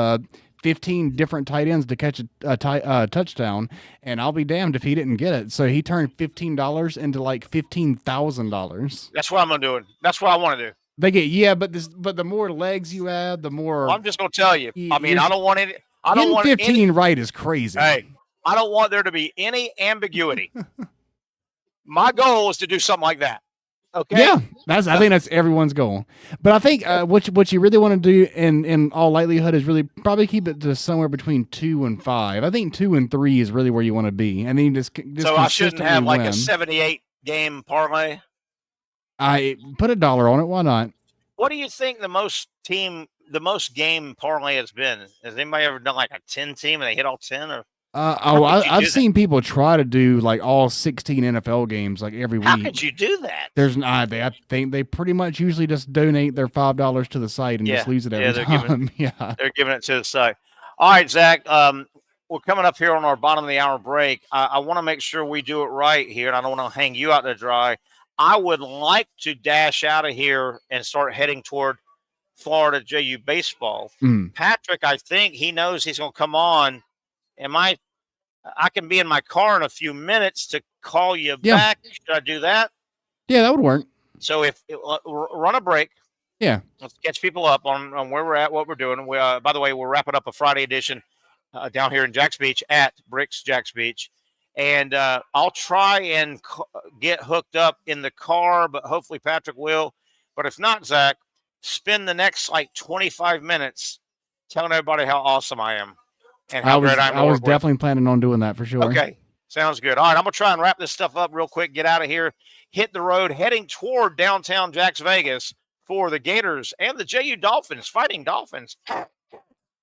15 different tight ends to catch a touchdown, and I'll be damned if he didn't get it. So he turned $15 into like $15,000. That's what I'm gonna do. That's what I want to do. They get but the more legs you add, the more. Well, I'm just gonna tell you. I mean, I don't want it. I don't want 15 right is crazy. Hey, I don't want there to be any ambiguity. My goal is to do something like that. Okay. Yeah, I think that's everyone's goal. But I think what you really want to do in all likelihood is really probably keep it to somewhere between 2 and 5. I think 2 and 3 is really where you want to be. And then just so I shouldn't have like win. a 78 game parlay. I put $1 on it. Why not? What do you think the most game parlay has been? Has anybody ever done like a 10 team and they hit all 10? Or I've seen people try to do like all 16 NFL games like every week. How could you do that? There's not. I think they pretty much usually just donate their $5 to the site and just lose it every time. They're giving it to the site. All right, Zach. We're coming up here on our bottom of the hour break. I want to make sure we do it right here, and I don't want to hang you out to dry. I would like to dash out of here and start heading toward Florida JU baseball. Patric, I think he knows he's going to come on. I can be in my car in a few minutes to call you back. Should I do that? Yeah, that would work. So run a break. Yeah. Let's catch people up on where we're at, what we're doing. By the way, we're wrapping up a Friday edition down here in Jax Beach at Brix Jax Beach. And I'll try and get hooked up in the car, but hopefully Patric will. But if not, Zach, spend the next like 25 minutes telling everybody how awesome I am. And how great I was definitely planning on doing that for sure. Okay. Sounds good. All right. I'm going to try and wrap this stuff up real quick, get out of here, hit the road, heading toward downtown Jax Vegas for the Gators and the JU Dolphins, Fighting Dolphins.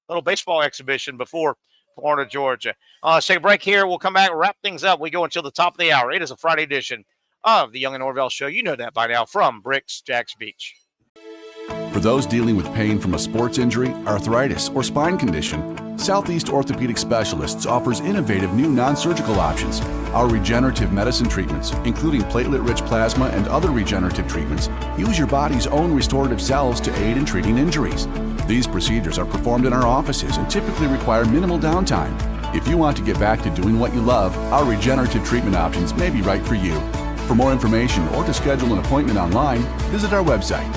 Little baseball exhibition before Florida, Georgia. Let's take a break here. We'll come back, wrap things up. We go until the top of the hour. It is a Friday edition of the Young and Norvelle Show. You know that by now from Brix, Jax Beach. For those dealing with pain from a sports injury, arthritis, or spine condition, Southeast Orthopedic Specialists offers innovative new non-surgical options. Our regenerative medicine treatments, including platelet-rich plasma and other regenerative treatments, use your body's own restorative cells to aid in treating injuries. These procedures are performed in our offices and typically require minimal downtime. If you want to get back to doing what you love, our regenerative treatment options may be right for you. For more information or to schedule an appointment online, visit our website.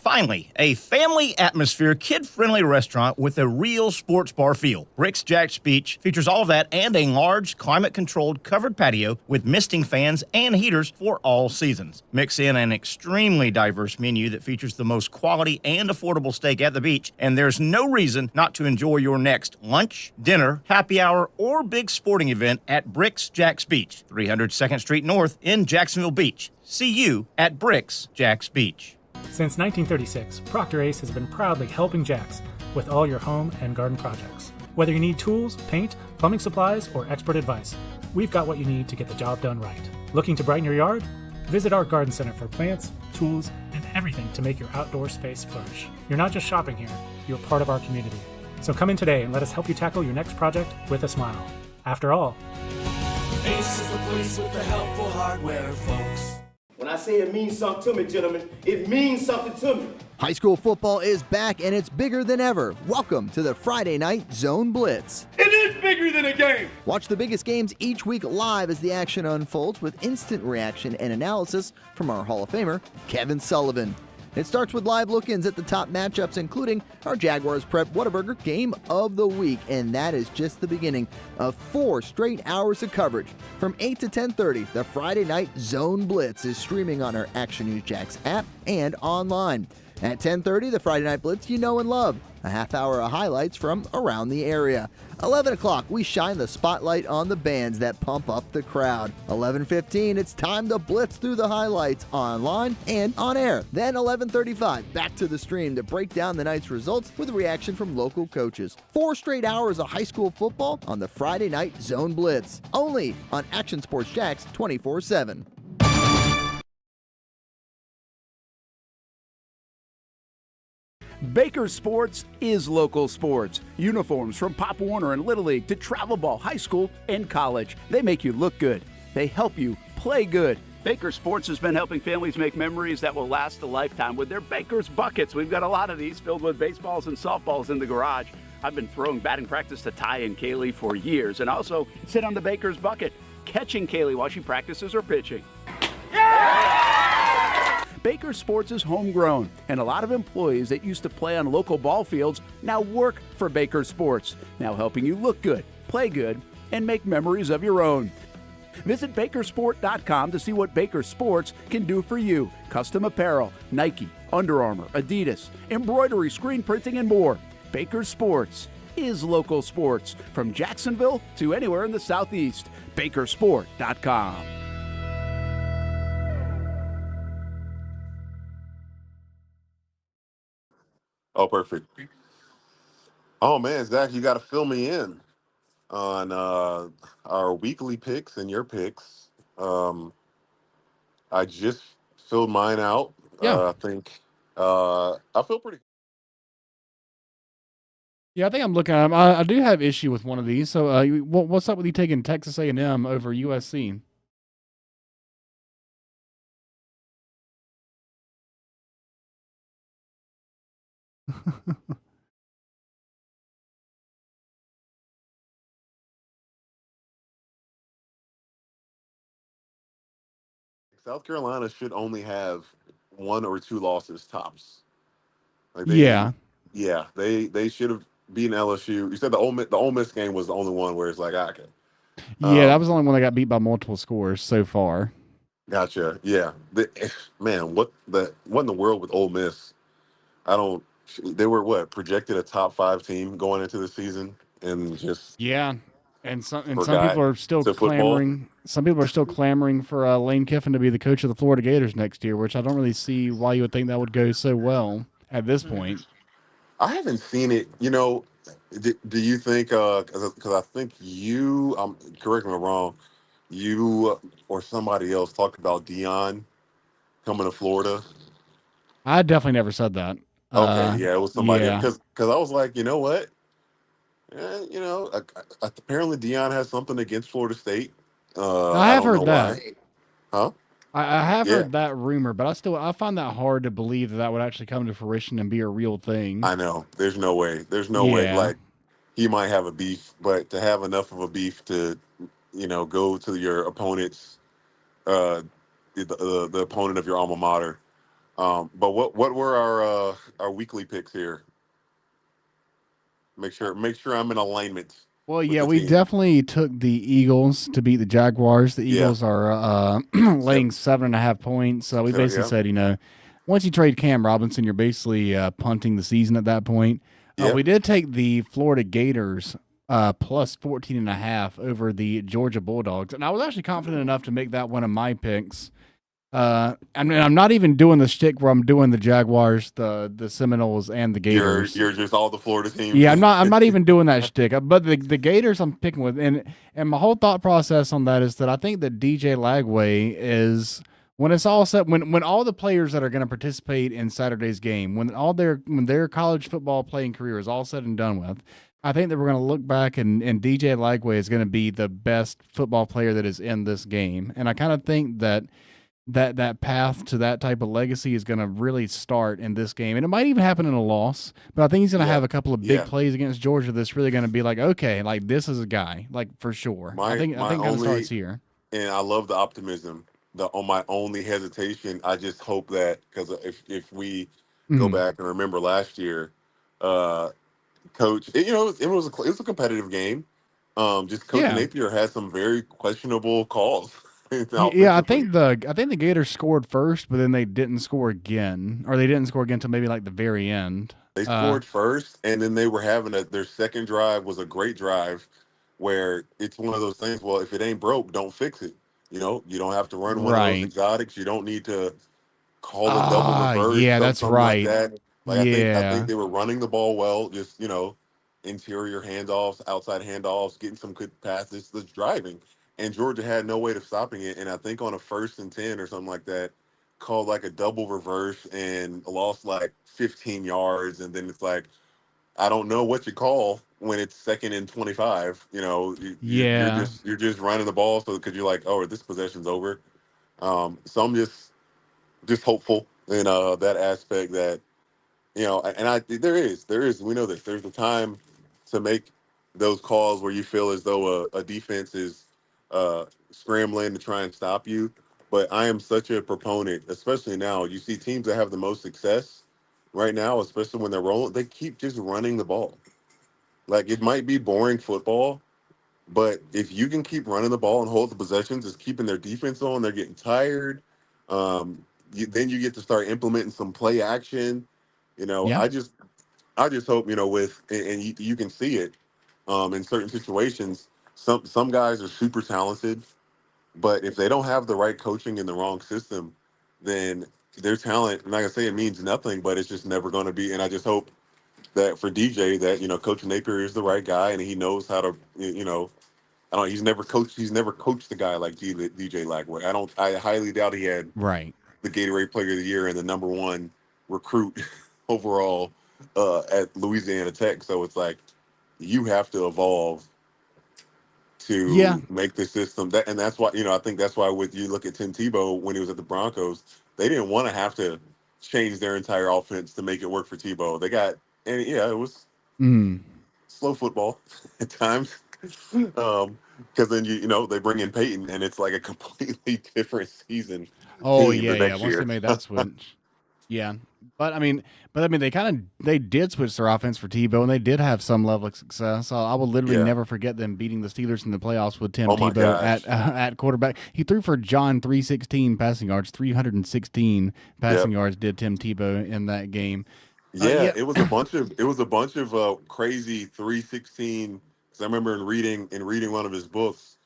Finally, a family atmosphere, kid-friendly restaurant with a real sports bar feel. Brix Jax Beach features all of that and a large, climate-controlled covered patio with misting fans and heaters for all seasons. Mix in an extremely diverse menu that features the most quality and affordable steak at the beach, and there's no reason not to enjoy your next lunch, dinner, happy hour, or big sporting event at Brix Jax Beach, 300 2nd Street North in Jacksonville Beach. See you at Brix Jax Beach. Since 1936, Procter Ace has been proudly helping JAX with all your home and garden projects. Whether you need tools, paint, plumbing supplies, or expert advice, we've got what you need to get the job done right. Looking to brighten your yard? Visit our garden center for plants, tools, and everything to make your outdoor space flourish. You're not just shopping here, you're part of our community. So come in today and let us help you tackle your next project with a smile. After all, Ace is the place with the helpful hardware, folks. When I say it means something to me, gentlemen, it means something to me. High school football is back and it's bigger than ever. Welcome to the Friday Night Zone Blitz. It is bigger than a game. Watch the biggest games each week live as the action unfolds with instant reaction and analysis from our Hall of Famer, Kevin Sullivan. It starts with live look-ins at the top matchups, including our Jaguars Prep Whataburger Game of the Week, and that is just the beginning of 4 straight hours of coverage. From 8 to 10:30, the Friday Night Zone Blitz is streaming on our Action News JAX app and online. At 10:30, the Friday Night Blitz you know and love. A half hour of highlights from around the area. 11 o'clock, we shine the spotlight on the bands that pump up the crowd. 11:15, it's time to blitz through the highlights online and on air. Then 11:35, back to the stream to break down the night's results with a reaction from local coaches. 4 straight hours of high school football on the Friday Night Zone Blitz. Only on Action Sports JAX 24/7. Baker Sports is local sports. Uniforms from Pop Warner and Little League to travel ball, high school, and college. They make you look good. They help you play good. Baker Sports has been helping families make memories that will last a lifetime with their Baker's Buckets. We've got a lot of these filled with baseballs and softballs in the garage. I've been throwing batting practice to Ty and Kaylee for years, and also sit on the Baker's Bucket, catching Kaylee while she practices her pitching. Baker Sports is homegrown, and a lot of employees that used to play on local ball fields now work for Baker Sports, now helping you look good, play good, and make memories of your own. Visit bakersport.com to see what Baker Sports can do for you. Custom apparel, Nike, Under Armour, Adidas, embroidery, screen printing, and more. Baker Sports is local sports from Jacksonville to anywhere in the Southeast. Bakersport.com. Oh, perfect. Oh man, Zach, you got to fill me in on our weekly picks and your picks. I just filled mine out. Yeah. I think I feel pretty. Yeah, I think I'm looking at them. I do have issue with one of these. So, what's up with you taking Texas A&M over USC? South Carolina should only have 1 or 2 losses tops. Like Yeah. They should have beaten LSU. You said the Ole Miss game was the only one where it's like, okay. Yeah, that was the only one that got beat by multiple scores so far. Gotcha. Yeah. Man, what in the world with Ole Miss? They were projected a top 5 team going into the season and just Yeah. And some people are still clamoring. Some people are still clamoring for Lane Kiffin to be the coach of the Florida Gators next year, which I don't really see why you would think that would go so well at this point. I haven't seen it. Do you think? Because I think you. Correct me if I'm wrong. You or somebody else talked about Dion coming to Florida. I definitely never said that. Okay, yeah, it was somebody. Yeah. Because I was like, you know what? Apparently Dion has something against Florida State. I have heard that. Why. Huh? I have heard that rumor, but I find that hard to believe that would actually come to fruition and be a real thing. I know. There's no way. There's no way. Like, he might have a beef, but to have enough of a beef to, go to your opponent's, the opponent of your alma mater. But what were our weekly picks here? Make sure I'm in alignment. Well, yeah, we definitely took the Eagles to beat the Jaguars. The Eagles are laying 7.5 points. We basically said, once you trade Cam Robinson, you're basically punting the season at that point. We did take the Florida Gators plus 14.5 over the Georgia Bulldogs, and I was actually confident enough to make that one of my picks. I'm not even doing the shtick where I'm doing the Jaguars, the Seminoles, and the Gators. You're just all the Florida teams. Yeah, I'm not even doing that shtick. But the Gators I'm picking with, and my whole thought process on that is that I think that DJ Lagway is, when it's all set, when all the players that are going to participate in Saturday's game, when their college football playing career is all said and done with, I think that we're going to look back and DJ Lagway is going to be the best football player that is in this game, and I kind of think that path to that type of legacy is going to really start in this game. And it might even happen in a loss, but I think he's going to have a couple of big plays against Georgia that's really going to be like, okay, like this is a guy, like for sure. I think it kind of starts here. And I love the optimism. On my only hesitation, I just hope that, because if we go back and remember last year, Coach, it was a competitive game. Just Coach Napier had some very questionable calls. Yeah, I think the Gators scored first, but then they didn't score again, or they didn't score again until maybe like the very end. They scored first, and then they were having their second drive was a great drive, where it's one of those things. Well, if it ain't broke, don't fix it. You don't have to run one of those exotics. You don't need to call a double reverse. Yeah, that's right. Like that. I think they were running the ball well. Just interior handoffs, outside handoffs, getting some good passes, just driving. And Georgia had no way of stopping it. And I think on a 1st and 10 or something like that, called like a double reverse and lost like 15 yards. And then it's like, I don't know what you call when it's 2nd and 25. You're just running the ball, so because you're like, oh, this possession's over. So I'm just hopeful in that aspect that, there is, we know this, there's a time to make those calls where you feel as though a defense is scrambling to try and stop you. But I am such a proponent, especially now. You see teams that have the most success right now, especially when they're rolling, they keep just running the ball. Like, it might be boring football, but if you can keep running the ball and hold the possessions, it's keeping their defense on. They're getting tired. Then you get to start implementing some play action. Yeah. I just hope, and you can see it in certain situations. Some guys are super talented, but if they don't have the right coaching in the wrong system, then their talent, I'm not gonna say it means nothing, but it's just never going to be. And I just hope that for DJ, that Coach Napier is the right guy and he knows how to, I don't. He's never coached. He's never coached a guy like DJ Lagway. I highly doubt he had Right. the Gatorade Player of the Year and the #1 recruit overall at Louisiana Tech. So it's like you have to evolve to make the system that, and that's why I think that's why with you look at Tim Tebow when he was at the Broncos, they didn't want to have to change their entire offense to make it work for Tebow. It was slow football at times. Because then they bring in Peyton and it's like a completely different season. Oh team yeah, the yeah. next Once year. they made that switch, yeah. But I mean, they did switch their offense for Tebow, and they did have some level of success. I will literally Yeah. never forget them beating the Steelers in the playoffs with Tim Oh my Tebow gosh. at quarterback. He threw for John 316 passing yards, 316 passing yards did Tim Tebow in that game. Yeah, it was a bunch of crazy 316. Because I remember in reading one of his books,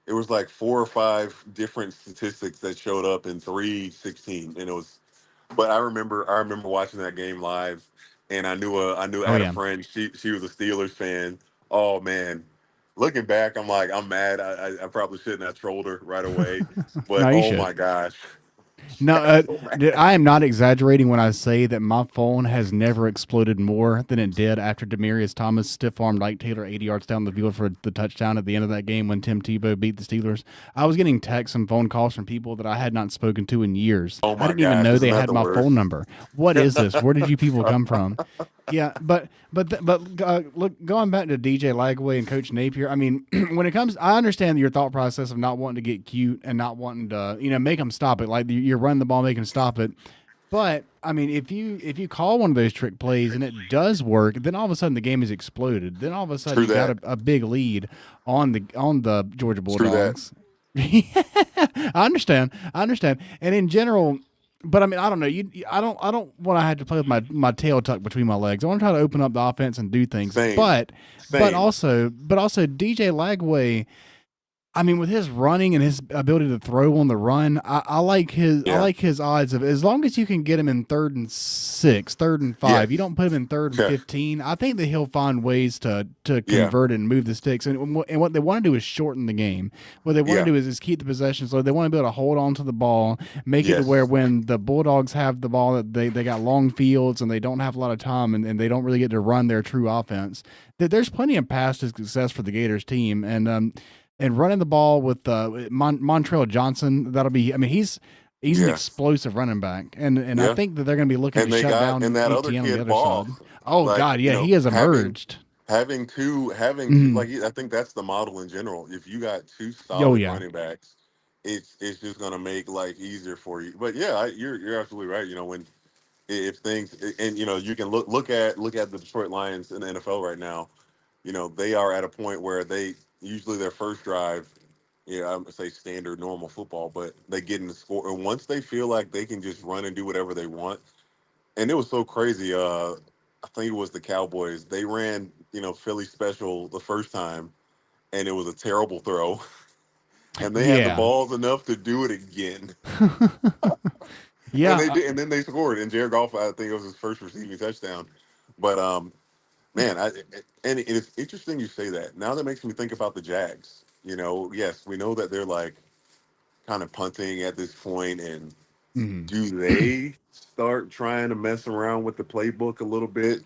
it was like 4 or 5 different statistics that showed up in 316, and it was. But I remember watching that game live, and I had a friend. She was a Steelers fan. Oh man, looking back, I'm mad. I probably shouldn't have trolled her right away, but No, you oh should. my gosh. No, I am not exaggerating when I say that my phone has never exploded more than it did after Demaryius Thomas stiff-armed Ike Taylor 80 yards down the field for the touchdown at the end of that game when Tim Tebow beat the Steelers. I was getting texts and phone calls from people that I had not spoken to in years. Oh my I didn't even know isn't they that had the my worst? phone number. What is this? Where did you people come from? Yeah, but look, going back to DJ Lagway and Coach Napier. I mean, when it comes, I understand your thought process of not wanting to get cute and not wanting to, make them stop it. Like you're running the ball, make them stop it. But I mean, if you call one of those trick plays and it does work, then all of a sudden the game has exploded. Then all of a sudden you got a big lead on the Georgia Bulldogs. I understand, and in general. But I mean, I don't know. I don't want to have to play with my tail tucked between my legs. I want to try to open up the offense and do things. Same. But also DJ Lagway. I mean, with his running and his ability to throw on the run, I like his odds of, as long as you can get him in 3rd and 6, 3rd and 5. Yes. You don't put him in 3rd and 15. I think that he'll find ways to convert it and move the sticks. And what they want to do is shorten the game. What they want to do is keep the possession slow. They want to be able to hold on to the ball, make it to where when the Bulldogs have the ball, that they got long fields and they don't have a lot of time and they don't really get to run their true offense. There's plenty of paths to success for the Gators team. And running the ball with Montrell Johnson, that'll be. I mean, he's an explosive running back, and I think that they're going to be looking to shut down and that other ATN on the kid other Ball. side. Oh God, yeah, he has emerged. Having two, like I think that's the model in general. If you got 2 solid running backs, it's just going to make life easier for you. But yeah, you're absolutely right. When if things and you can look at the Detroit Lions in the NFL right now. They are at a point where they usually their first drive, I'm gonna say standard normal football, but they get in the score, and once they feel like they can just run and do whatever they want, and it was so crazy. I think it was the Cowboys. They ran, Philly special the first time, and it was a terrible throw, and they had the balls enough to do it again. Yeah, and then they scored, and Jared Goff, I think it was his first receiving touchdown, but man, and it's interesting you say that. Now that makes me think about the Jags. Yes, we know that they're like kind of punting at this point, and do they start trying to mess around with the playbook a little bit?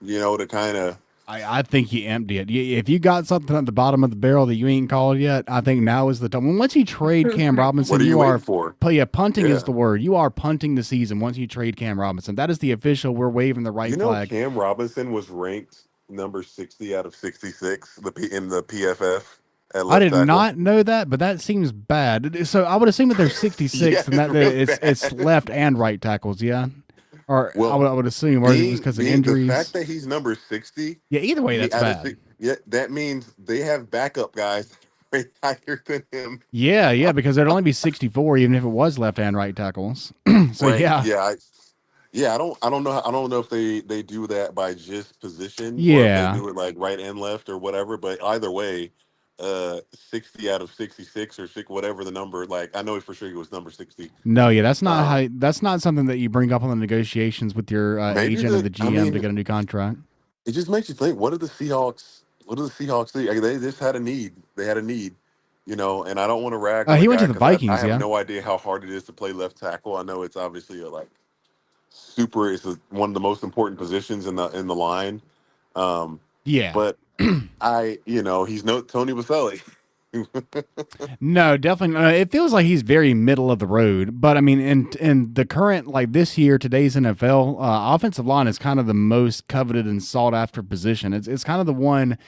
To kind of I think you empty it. If you got something at the bottom of the barrel that you ain't called yet, I think now is the time. Once you trade Cam Robinson, What are you are waiting for? punting is the word. You are punting the season once you trade Cam Robinson. That is the official. We're waving the right flag. Cam Robinson was ranked number 60 out of 66 in the PFF. I did not know that, but that seems bad. So I would assume that there's 66 and that it's left and right tackles. Yeah. Or I would assume, or it was because of injuries. The fact that he's number 60. Yeah, either way, that's bad. That means they have backup guys way higher than him. Yeah, because there'd only be 64, even if it was left and right tackles. So right. yeah. I don't know if they do that by just position. Yeah. Or if they do it like right and left or whatever. But either way, 60 out of 66 or whatever the number. Like I know for sure he was number 60. No, yeah, that's not that's not something that you bring up on the negotiations with your agent or the GM to get a new contract. It just makes you think: what do the Seahawks do? Like, they just had a need. They had a need, and I don't want to rag. He went to the Vikings. I have no idea how hard it is to play left tackle. I know it's obviously it's one of the most important positions in the line. Yeah, but he's no Tony Vaselli. No, definitely not. It feels like he's very middle of the road. But I mean, in the current, like this year, today's NFL, offensive line is kind of the most coveted and sought after position. It's kind of the one.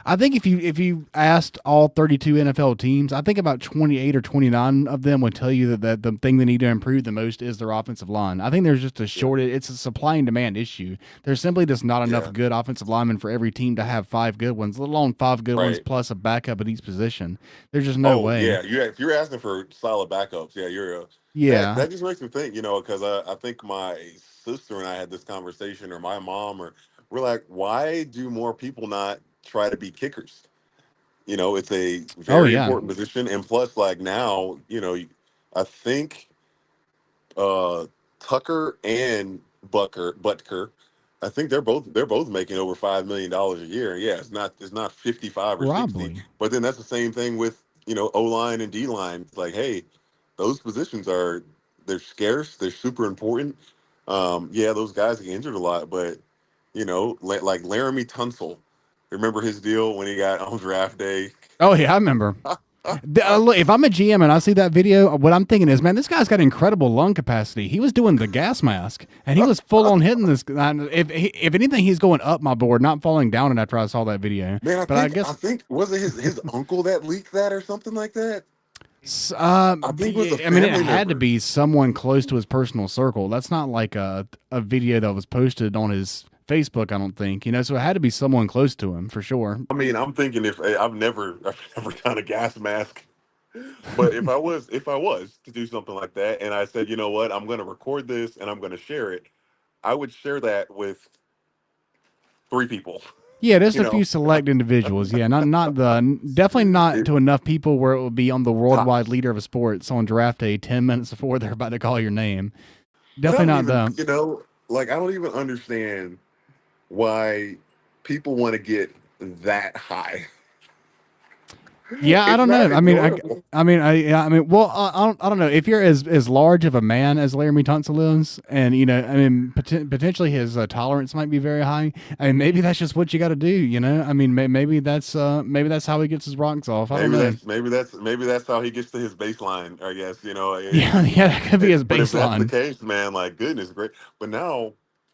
I think if you asked all 32 NFL teams, I think about 28 or 29 of them would tell you that the thing they need to improve the most is their offensive line. I think there's just a shortage. It's a supply and demand issue. There's simply just not enough good offensive linemen for every team to have 5 good ones, let alone 5 good ones plus a backup at each position. There's just no way. Yeah, if you're asking for solid backups, that just makes me think, because I think my sister and I had this conversation, or my mom, or we're like, why do more people not try to be kickers? It's a very important position, and plus, like now, I think Tucker and Butker, I think they're both making over $5 million a year. Yeah, it's not 55 or 60, but then that's the same thing with O-line and D-line. It's like, hey, those positions they're scarce, they're super important. Those guys get injured a lot, but like Laramie Tunsil. Remember his deal when he got on draft day? Oh, yeah, I remember. Look, if I'm a GM and I see that video, what I'm thinking is, man, this guy's got incredible lung capacity. He was doing the gas mask, and he was full on hitting this. If anything, he's going up my board, not falling down it after I saw that video. Man, I think was it his uncle that leaked that or something like that? I mean, it had to be someone close to his personal circle. That's not like a video that was posted on his Facebook, I don't think, so it had to be someone close to him for sure. I mean, I'm thinking if I've never done a gas mask, but if I was to do something like that, and I said, you know what, I'm going to record this and I'm going to share it, I would share that with 3 people. Yeah, there's a few select individuals. Yeah, definitely not to enough people where it would be on the worldwide leader of a sport. On draft day, 10 minutes before they're about to call your name. Definitely not them. I don't even understand why people want to get that high. Yeah, I don't know. I mean, well, I don't know. If you're as large of a man as Laramie Tunsil is, and potentially his tolerance might be very high. I mean, maybe that's just what you got to do. I mean, maybe that's how he gets his rocks off. I don't know. Maybe that's how he gets to his baseline. I guess Yeah, that could be his baseline. If that's the case, man, like goodness, great. But now,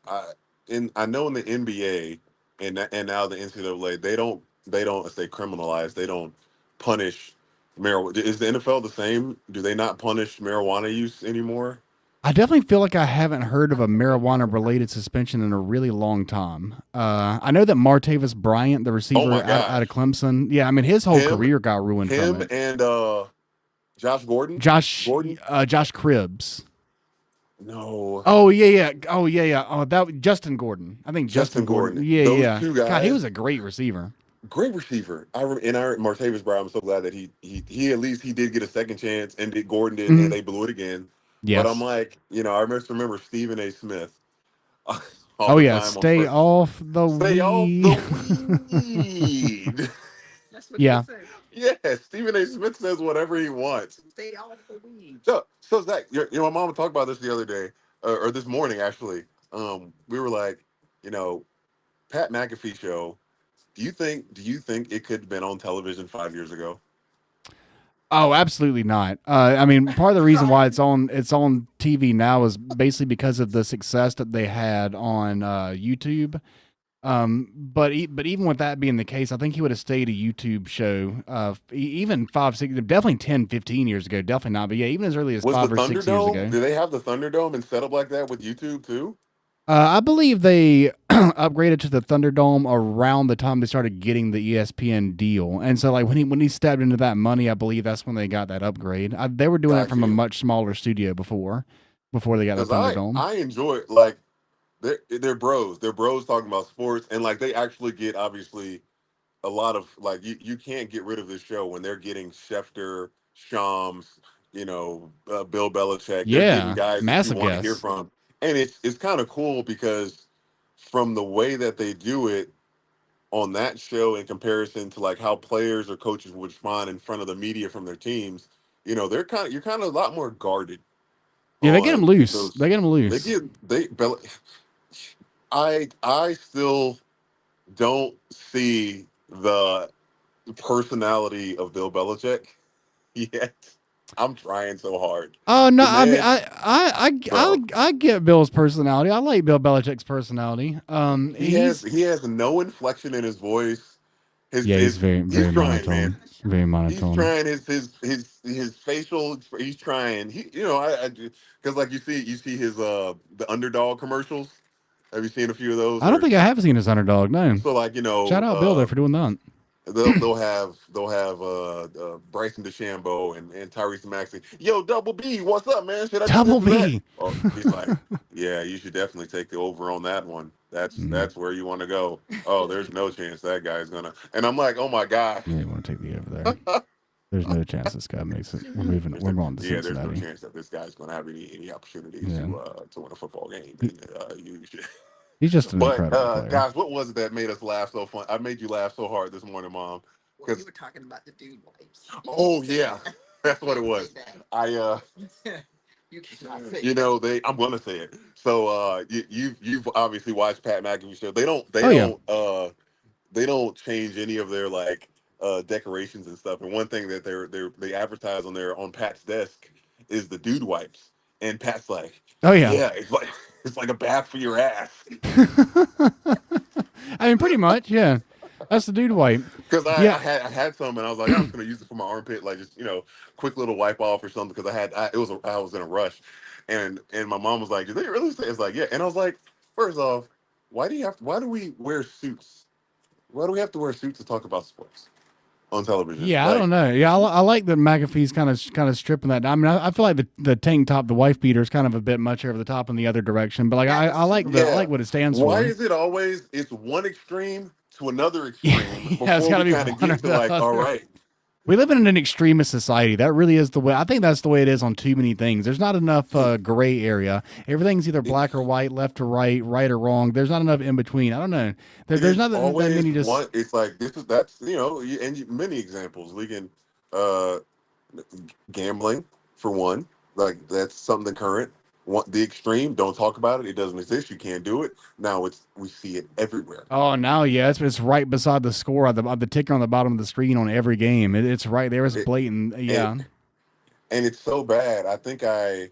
I know in the NBA and now the NCAA, they don't say criminalize. They don't punish marijuana. Is the NFL the same? Do they not punish marijuana use anymore? I definitely feel like I haven't heard of a marijuana-related suspension in a really long time. I know that Martavis Bryant, the receiver out of Clemson, I mean, his whole career got ruined from it. And Josh Gordon? Josh Cribbs. No. Oh, yeah. Oh, that was Justin Gordon. I think Justin Gordon. Yeah, Those 2 guys, God, he was a great receiver. Great receiver. Martavis Bryant, I'm so glad that he at least he did get a second chance, and Gordon did, and they blew it again. Yes. But I'm like, I remember Stephen A. Smith. Stay off the weed. That's what they say. Yeah, Stephen A. Smith says whatever he wants. Stay off the weed. So Zach, my mom talked about this the other day, or this morning actually. We were like, Pat McAfee show. Do you think it could have been on television 5 years ago? Oh, absolutely not. I mean, part of the reason why it's on TV now is basically because of the success that they had on YouTube. But even with that being the case, I think he would have stayed a YouTube show. Even 5, 6, definitely 10, 15 years ago. Definitely not. But yeah, even as early as Was 5 the or 6 years ago. Do they have the Thunderdome and set up like that with YouTube too? I believe they upgraded to the Thunderdome around the time they started getting the ESPN deal, and so like when he stepped into that money, I believe that's when they got that upgrade. They were doing it from a much smaller studio before they got the Thunderdome. I enjoy it. Like they're bros. They're bros talking about sports, and like they actually get obviously a lot of like you can't get rid of this show when they're getting Schefter, Shams, Bill Belichick. They're getting guys that you want to hear from. And it's kind of cool because from the way that they do it on that show in comparison to like how players or coaches would respond in front of the media from their teams, you're kind of a lot more guarded. Yeah, they get them loose. They get them loose. I still don't see the personality of Bill Belichick yet. I'm trying so hard. Oh no! I mean, I get Bill's personality. I like Bill Belichick's personality. He has no inflection in his voice. He's very monotone. Man. Very monotone. He's trying his facial. He's trying. Because like you see his the Underdog commercials. Have you seen a few of those? I don't think I have seen his Underdog. No. So like shout out Bill there for doing that. They'll have Bryson DeChambeau and Tyrese Maxey. Yo, Double B, what's up, man? Should I Double B? Oh, he's like, yeah, you should definitely take the over on that one. That's where you want to go. Oh, there's no chance that guy's gonna. And I'm like, oh my god. Yeah, you want to take the over there? There's no chance this guy makes it. We're moving. We're going to Cincinnati. There's no chance that this guy's gonna have any opportunities to win a football game. And, you should. He's just an incredible player. Guys, what was it that made us laugh so fun? I made you laugh so hard this morning, Mom. Well, you were talking about the dude wipes. Oh yeah, that's what it was. You cannot say I'm gonna say it. So you've obviously watched Pat McAfee show. They don't change any of their like decorations and stuff. And one thing that they advertise on Pat's desk is the dude wipes. And Pat's like, oh yeah, it's like a bath for your ass. I mean, pretty much, yeah. That's the dude wipe. Because I had some, and I was like, I'm just gonna use it for my armpit, like just quick little wipe off or something. Because I was in a rush, and my mom was like, "Did they really say?" It's like, yeah. And I was like, first off, why do we wear suits? Why do we have to wear suits to talk about sports on television? Yeah, I don't know. Yeah, I like that McAfee's kind of stripping that. I mean, I feel like the tank top, the wife beater, is kind of a bit much over the top in the other direction. But like, I like what it stands for. Why is it always it's one extreme to another extreme? Yeah, it's got to be one or the like, all right. We live in an extremist society. That really is the way. I think that's the way it is on too many things. There's not enough gray area. Everything's either black or white, left or right or wrong. There's not enough in between. I don't know. There's not that many. Just it's like that's and many examples. We can gambling for one. Like that's something current. The extreme, don't talk about it. It doesn't exist. You can't do it. Now we see it everywhere. Oh, now yeah, it's right beside the score on the ticker on the bottom of the screen on every game. It's right there. It's blatant. Yeah, and it's so bad. I think where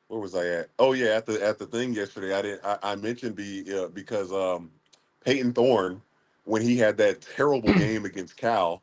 was I at? Oh yeah, at the thing yesterday. I mentioned because Peyton Thorne, when he had that terrible game against Cal,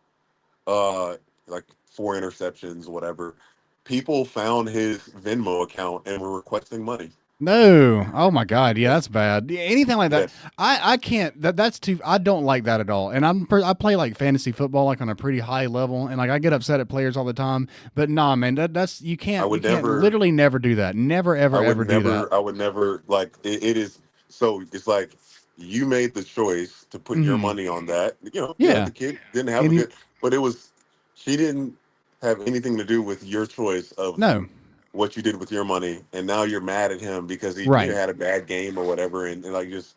like 4 interceptions, whatever. People found his Venmo account and were requesting money. No. Oh my God. Yeah, that's bad. Anything like that. Yes. I can't, that's too, I don't like that at all. And I play like fantasy football, like on a pretty high level. And like, I get upset at players all the time, but nah, man, that's, you can't, literally never do that. Never, ever do that. I would never like it is. So it's like you made the choice to put your money on that, Yeah. The kid didn't have a good, but she didn't have anything to do with your choice of what you did with your money, and now you're mad at him because he had a bad game or whatever, and like just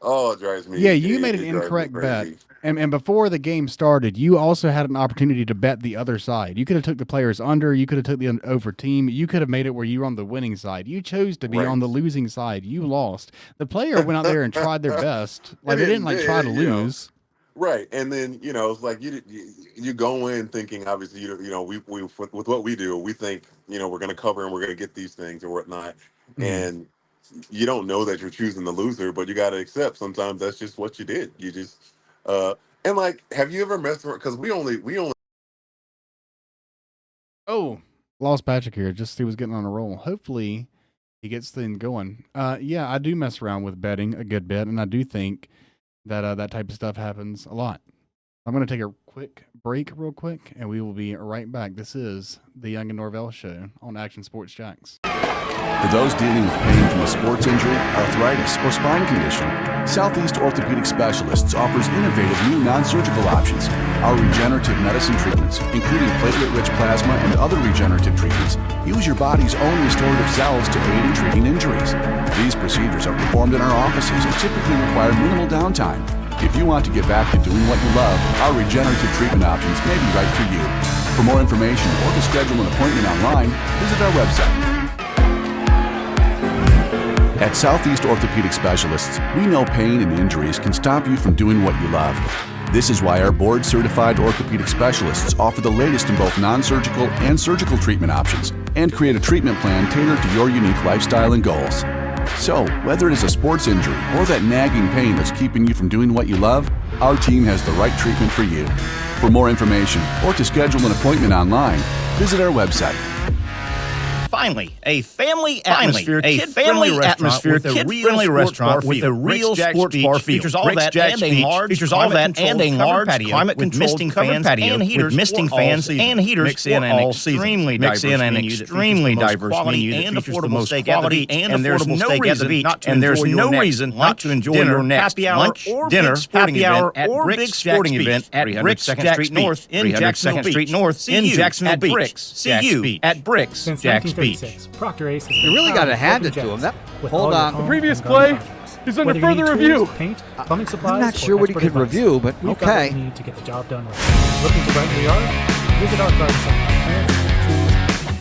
it drives me. Yeah, you made an incorrect bet, and before the game started, you also had an opportunity to bet the other side. You could have took the players under, you could have took the over team, you could have made it where you were on the winning side. You chose to be on the losing side. You lost. The player went out there and tried their best. Like they didn't like try to lose. Right, and then it's like you go in thinking obviously we with what we do we think we're going to cover and we're going to get these things or whatnot, and you don't know that you're choosing the loser, but you got to accept sometimes that's just what you did. You just and like, have you ever messed around? Because we only Oh, lost Patrick here. Just he was getting on a roll. Hopefully, he gets things going. Yeah, I do mess around with betting a good bit, and I do think that that type of stuff happens a lot. I'm going to take a quick break real quick, and we will be right back. This is the Young and Norvelle Show on Action Sports Jax. For those dealing with pain from a sports injury, arthritis, or spine condition, Southeast Orthopedic Specialists offers innovative new non-surgical options. Our regenerative medicine treatments, including platelet-rich plasma and other regenerative treatments, use your body's own restorative cells to aid in treating injuries. These procedures are performed in our offices and typically require minimal downtime. If you want to get back to doing what you love, our regenerative treatment options may be right for you. For more information or to schedule an appointment online, visit our website. At Southeast Orthopedic Specialists, we know pain and injuries can stop you from doing what you love. This is why our board-certified orthopedic specialists offer the latest in both non-surgical and surgical treatment options and create a treatment plan tailored to your unique lifestyle and goals. So, whether it is a sports injury or that nagging pain that's keeping you from doing what you love, our team has the right treatment for you. For more information or to schedule an appointment online, visit our website. Finally, a family atmosphere, kid-friendly restaurant with a real sports bar feel. Features all that and a large patio climate with misting fans and heaters, mix in an extremely diverse menu that features the most quality and there's no reason not to enjoy your next lunch, dinner, happy hour, or big sporting event at Brix Jax North in Jacksonville Beach. See you at Brix Jax Beach. Proctor Ace You really got to hand it to him. Hold on. The previous play is under further review. Paint, plumbing supplies, I'm not sure what he could review, but we've got what we need to get the job done right. Looking to brighten the yard? Visit our garden center. Plants, tools,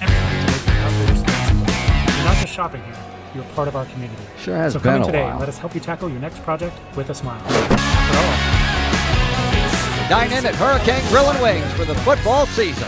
and everything to make the outdoor space better. You're not just shopping here. You're part of our community. Sure has so been come in a today while. and let us help you tackle your next project with a smile. After all, Dine in at Hurricane Grill and Wings for the football season.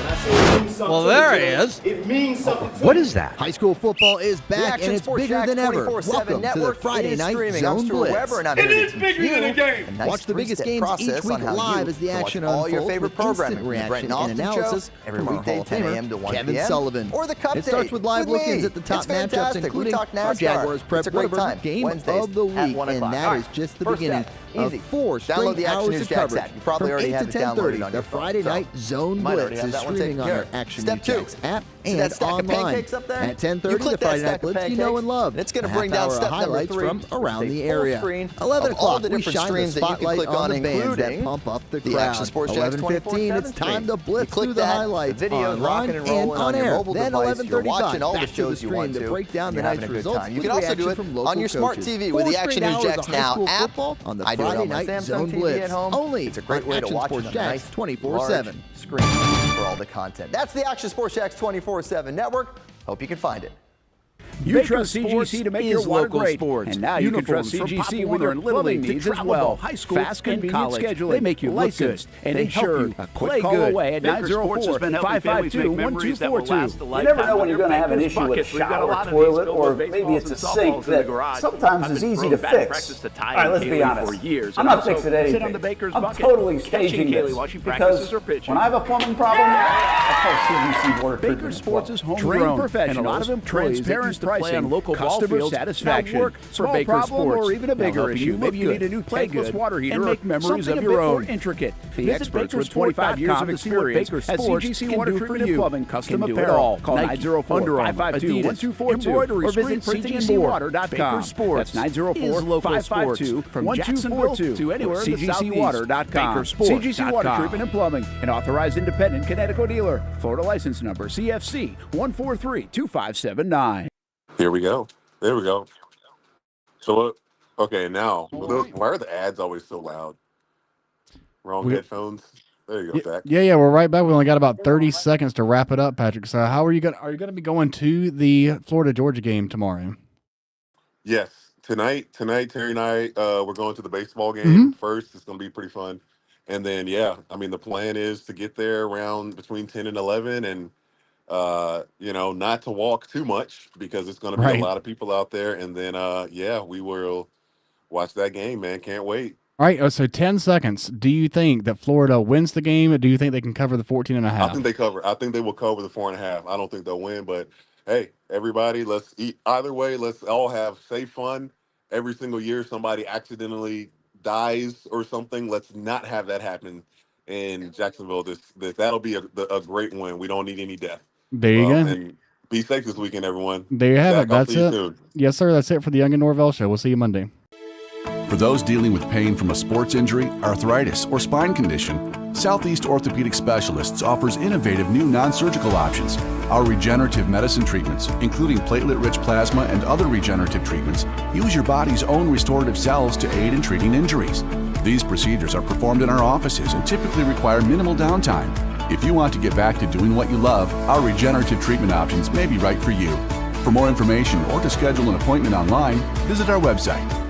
Well, there he is. It means something to What is that? High school football is back and it's bigger than ever. Welcome to the Friday Night Zone Blitz. It is bigger than a game. Watch the biggest games each week live as the action unfolds. All your favorite programming, reaction and analysis every weekday 10 a.m. to 1 p.m. Kevin Sullivan. Or the Cup Day. It starts with live look-ins at the top matchups, including our Jaguars Prep Rivalry Game of the Week, and that is just the beginning of 4 straight hours of coverage. You probably already have it downloaded on your Friday Night Zone Blitz is streaming on our Action UGA app and online. At 10:30, the Friday Night Blitz you know and love. It's going to bring down highlights from around the area. 11 o'clock, we shine the spotlight on the bands that pump up the crowd. 11:15, it's time to blitz through the highlights online and on air. Then 11:35, back to the stream to break down the night's results. You can also do it on your smart TV with the Action UGA Now app on the Friday Night Zone Blitz. Only it's a great way to watch on a nice 24/7 screen for all the content. That's the Action Sports Jax 24/7 network. Hope you can find it. You trust CGC to make your water great, sports. And now you can trust CGC with your Little League needs as well. High school, fast, convenient scheduling. They make you licensed and insured. Play good. Away at 904-552-1242. You never know when you're going to have an issue with a shower, toilet, or maybe it's a sink that sometimes is easy to fix. All right, let's be honest. I'm not fixing anything. I'm totally staging this because when I have a plumbing problem, I call CGC Water Treatment Sports is homegrown professionals, and a lot of employees transparent pricing, on local customer satisfaction. Work, small Baker problem Sports, or even a bigger issue. Maybe you need a new tankless water heater and make memories of your own. Intricate. The experts with 25 years of experience at CGC Water Treatment and Plumbing, custom apparel. Call 904-552-1242 or visit cgcwater.com. That's 904-552-1242 to anywhere CGCwater.com. CGC Water Treatment and Plumbing, an authorized independent Connecticut dealer. Florida license number CFC 1432579. Here we go. There we go. So, okay, now, why are the ads always so loud? Wrong headphones. There you go, Zach. Yeah, we're right back. We only got about 30 seconds to wrap it up, Patrick. So, how are you going to be going to the Florida-Georgia game tomorrow? Yes, tonight, Terry and I, we're going to the baseball game first. It's going to be pretty fun. And then, yeah, I mean, the plan is to get there around between 10 and 11 and, not to walk too much because it's going to be a lot of people out there. And then, we will watch that game, man. Can't wait. All right, so 10 seconds. Do you think that Florida wins the game, or do you think they can cover the 14.5? I think they cover. I think they will cover the 4.5. I don't think they'll win, but hey, everybody, let's eat. Either way, let's all have safe fun. Every single year, somebody accidentally dies or something. Let's not have that happen in Jacksonville. That'll be a great win. We don't need any death. There you go. And be safe this weekend, everyone. There you have Zach, it. That's it. Soon. Yes, sir. That's it for the Young and Norvelle Show. We'll see you Monday. For those dealing with pain from a sports injury, arthritis, or spine condition, Southeast Orthopedic Specialists offers innovative new non-surgical options. Our regenerative medicine treatments, including platelet-rich plasma and other regenerative treatments, use your body's own restorative cells to aid in treating injuries. These procedures are performed in our offices and typically require minimal downtime. If you want to get back to doing what you love, our regenerative treatment options may be right for you. For more information or to schedule an appointment online, visit our website.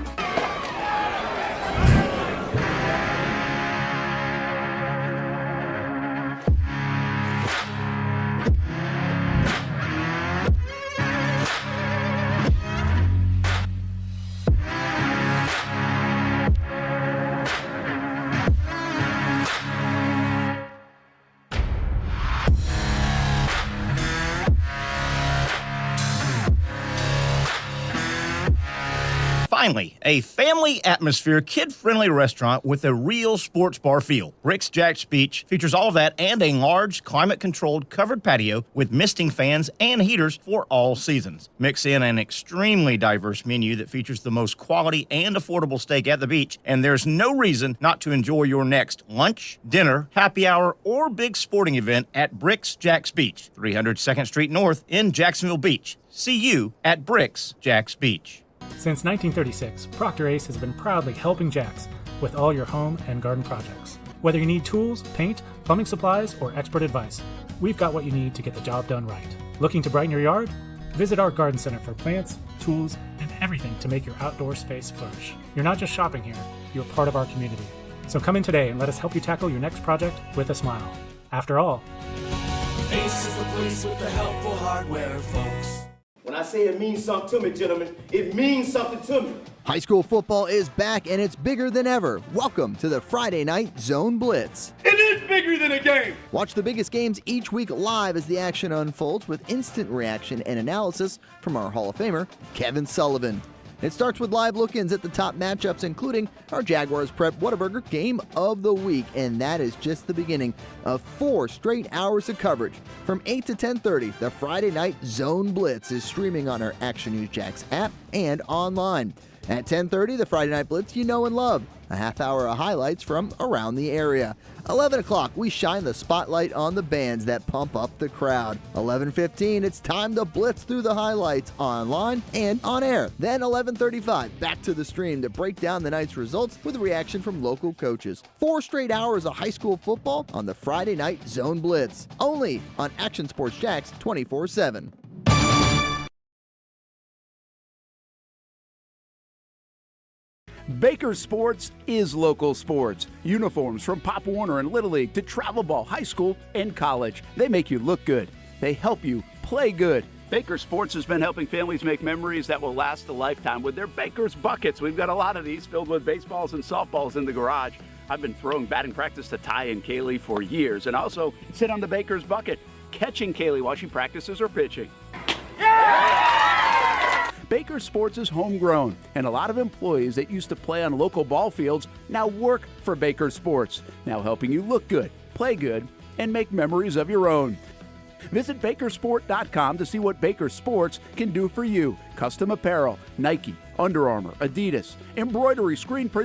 Finally, a family atmosphere, kid-friendly restaurant with a real sports bar feel. Brix, JAX Beach features all of that and a large, climate-controlled covered patio with misting fans and heaters for all seasons. Mix in an extremely diverse menu that features the most quality and affordable steak at the beach, and there's no reason not to enjoy your next lunch, dinner, happy hour, or big sporting event at Brix, JAX Beach, 300 2nd Street North in Jacksonville Beach. See you at Brix, JAX Beach. Since 1936, Procter Ace has been proudly helping JAX with all your home and garden projects. Whether you need tools, paint, plumbing supplies, or expert advice, we've got what you need to get the job done right. Looking to brighten your yard? Visit our garden center for plants, tools, and everything to make your outdoor space flourish. You're not just shopping here, you're part of our community. So come in today and let us help you tackle your next project with a smile. After all, Ace is the place with the helpful hardware, folks. When I say it means something to me, gentlemen, it means something to me. High school football is back and it's bigger than ever. Welcome to the Friday Night Zone Blitz. It is bigger than a game. Watch the biggest games each week live as the action unfolds with instant reaction and analysis from our Hall of Famer, Kevin Sullivan. It starts with live look-ins at the top matchups, including our Jaguars Prep Whataburger Game of the Week, and that is just the beginning of 4 straight hours of coverage. From 8 to 10:30, the Friday Night Zone Blitz is streaming on our Action News JAX app and online. At 10:30, the Friday Night Blitz you know and love. A half hour of highlights from around the area. 11 o'clock, we shine the spotlight on the bands that pump up the crowd. 11:15, it's time to blitz through the highlights online and on air. Then 11:35, back to the stream to break down the night's results with a reaction from local coaches. 4 straight hours of high school football on the Friday Night Zone Blitz. Only on Action Sports JAX 24/7. Baker Sports is local sports. Uniforms from Pop Warner and Little League to travel ball, high school, and college. They make you look good. They help you play good. Baker Sports has been helping families make memories that will last a lifetime with their Baker's Buckets. We've got a lot of these filled with baseballs and softballs in the garage. I've been throwing batting practice to Ty and Kaylee for years and also sit on the Baker's Bucket, catching Kaylee while she practices her pitching. Baker Sports is homegrown, and a lot of employees that used to play on local ball fields now work for Baker Sports, now helping you look good, play good, and make memories of your own. Visit Bakersport.com to see what Baker Sports can do for you. Custom apparel, Nike, Under Armour, Adidas, embroidery, screen print,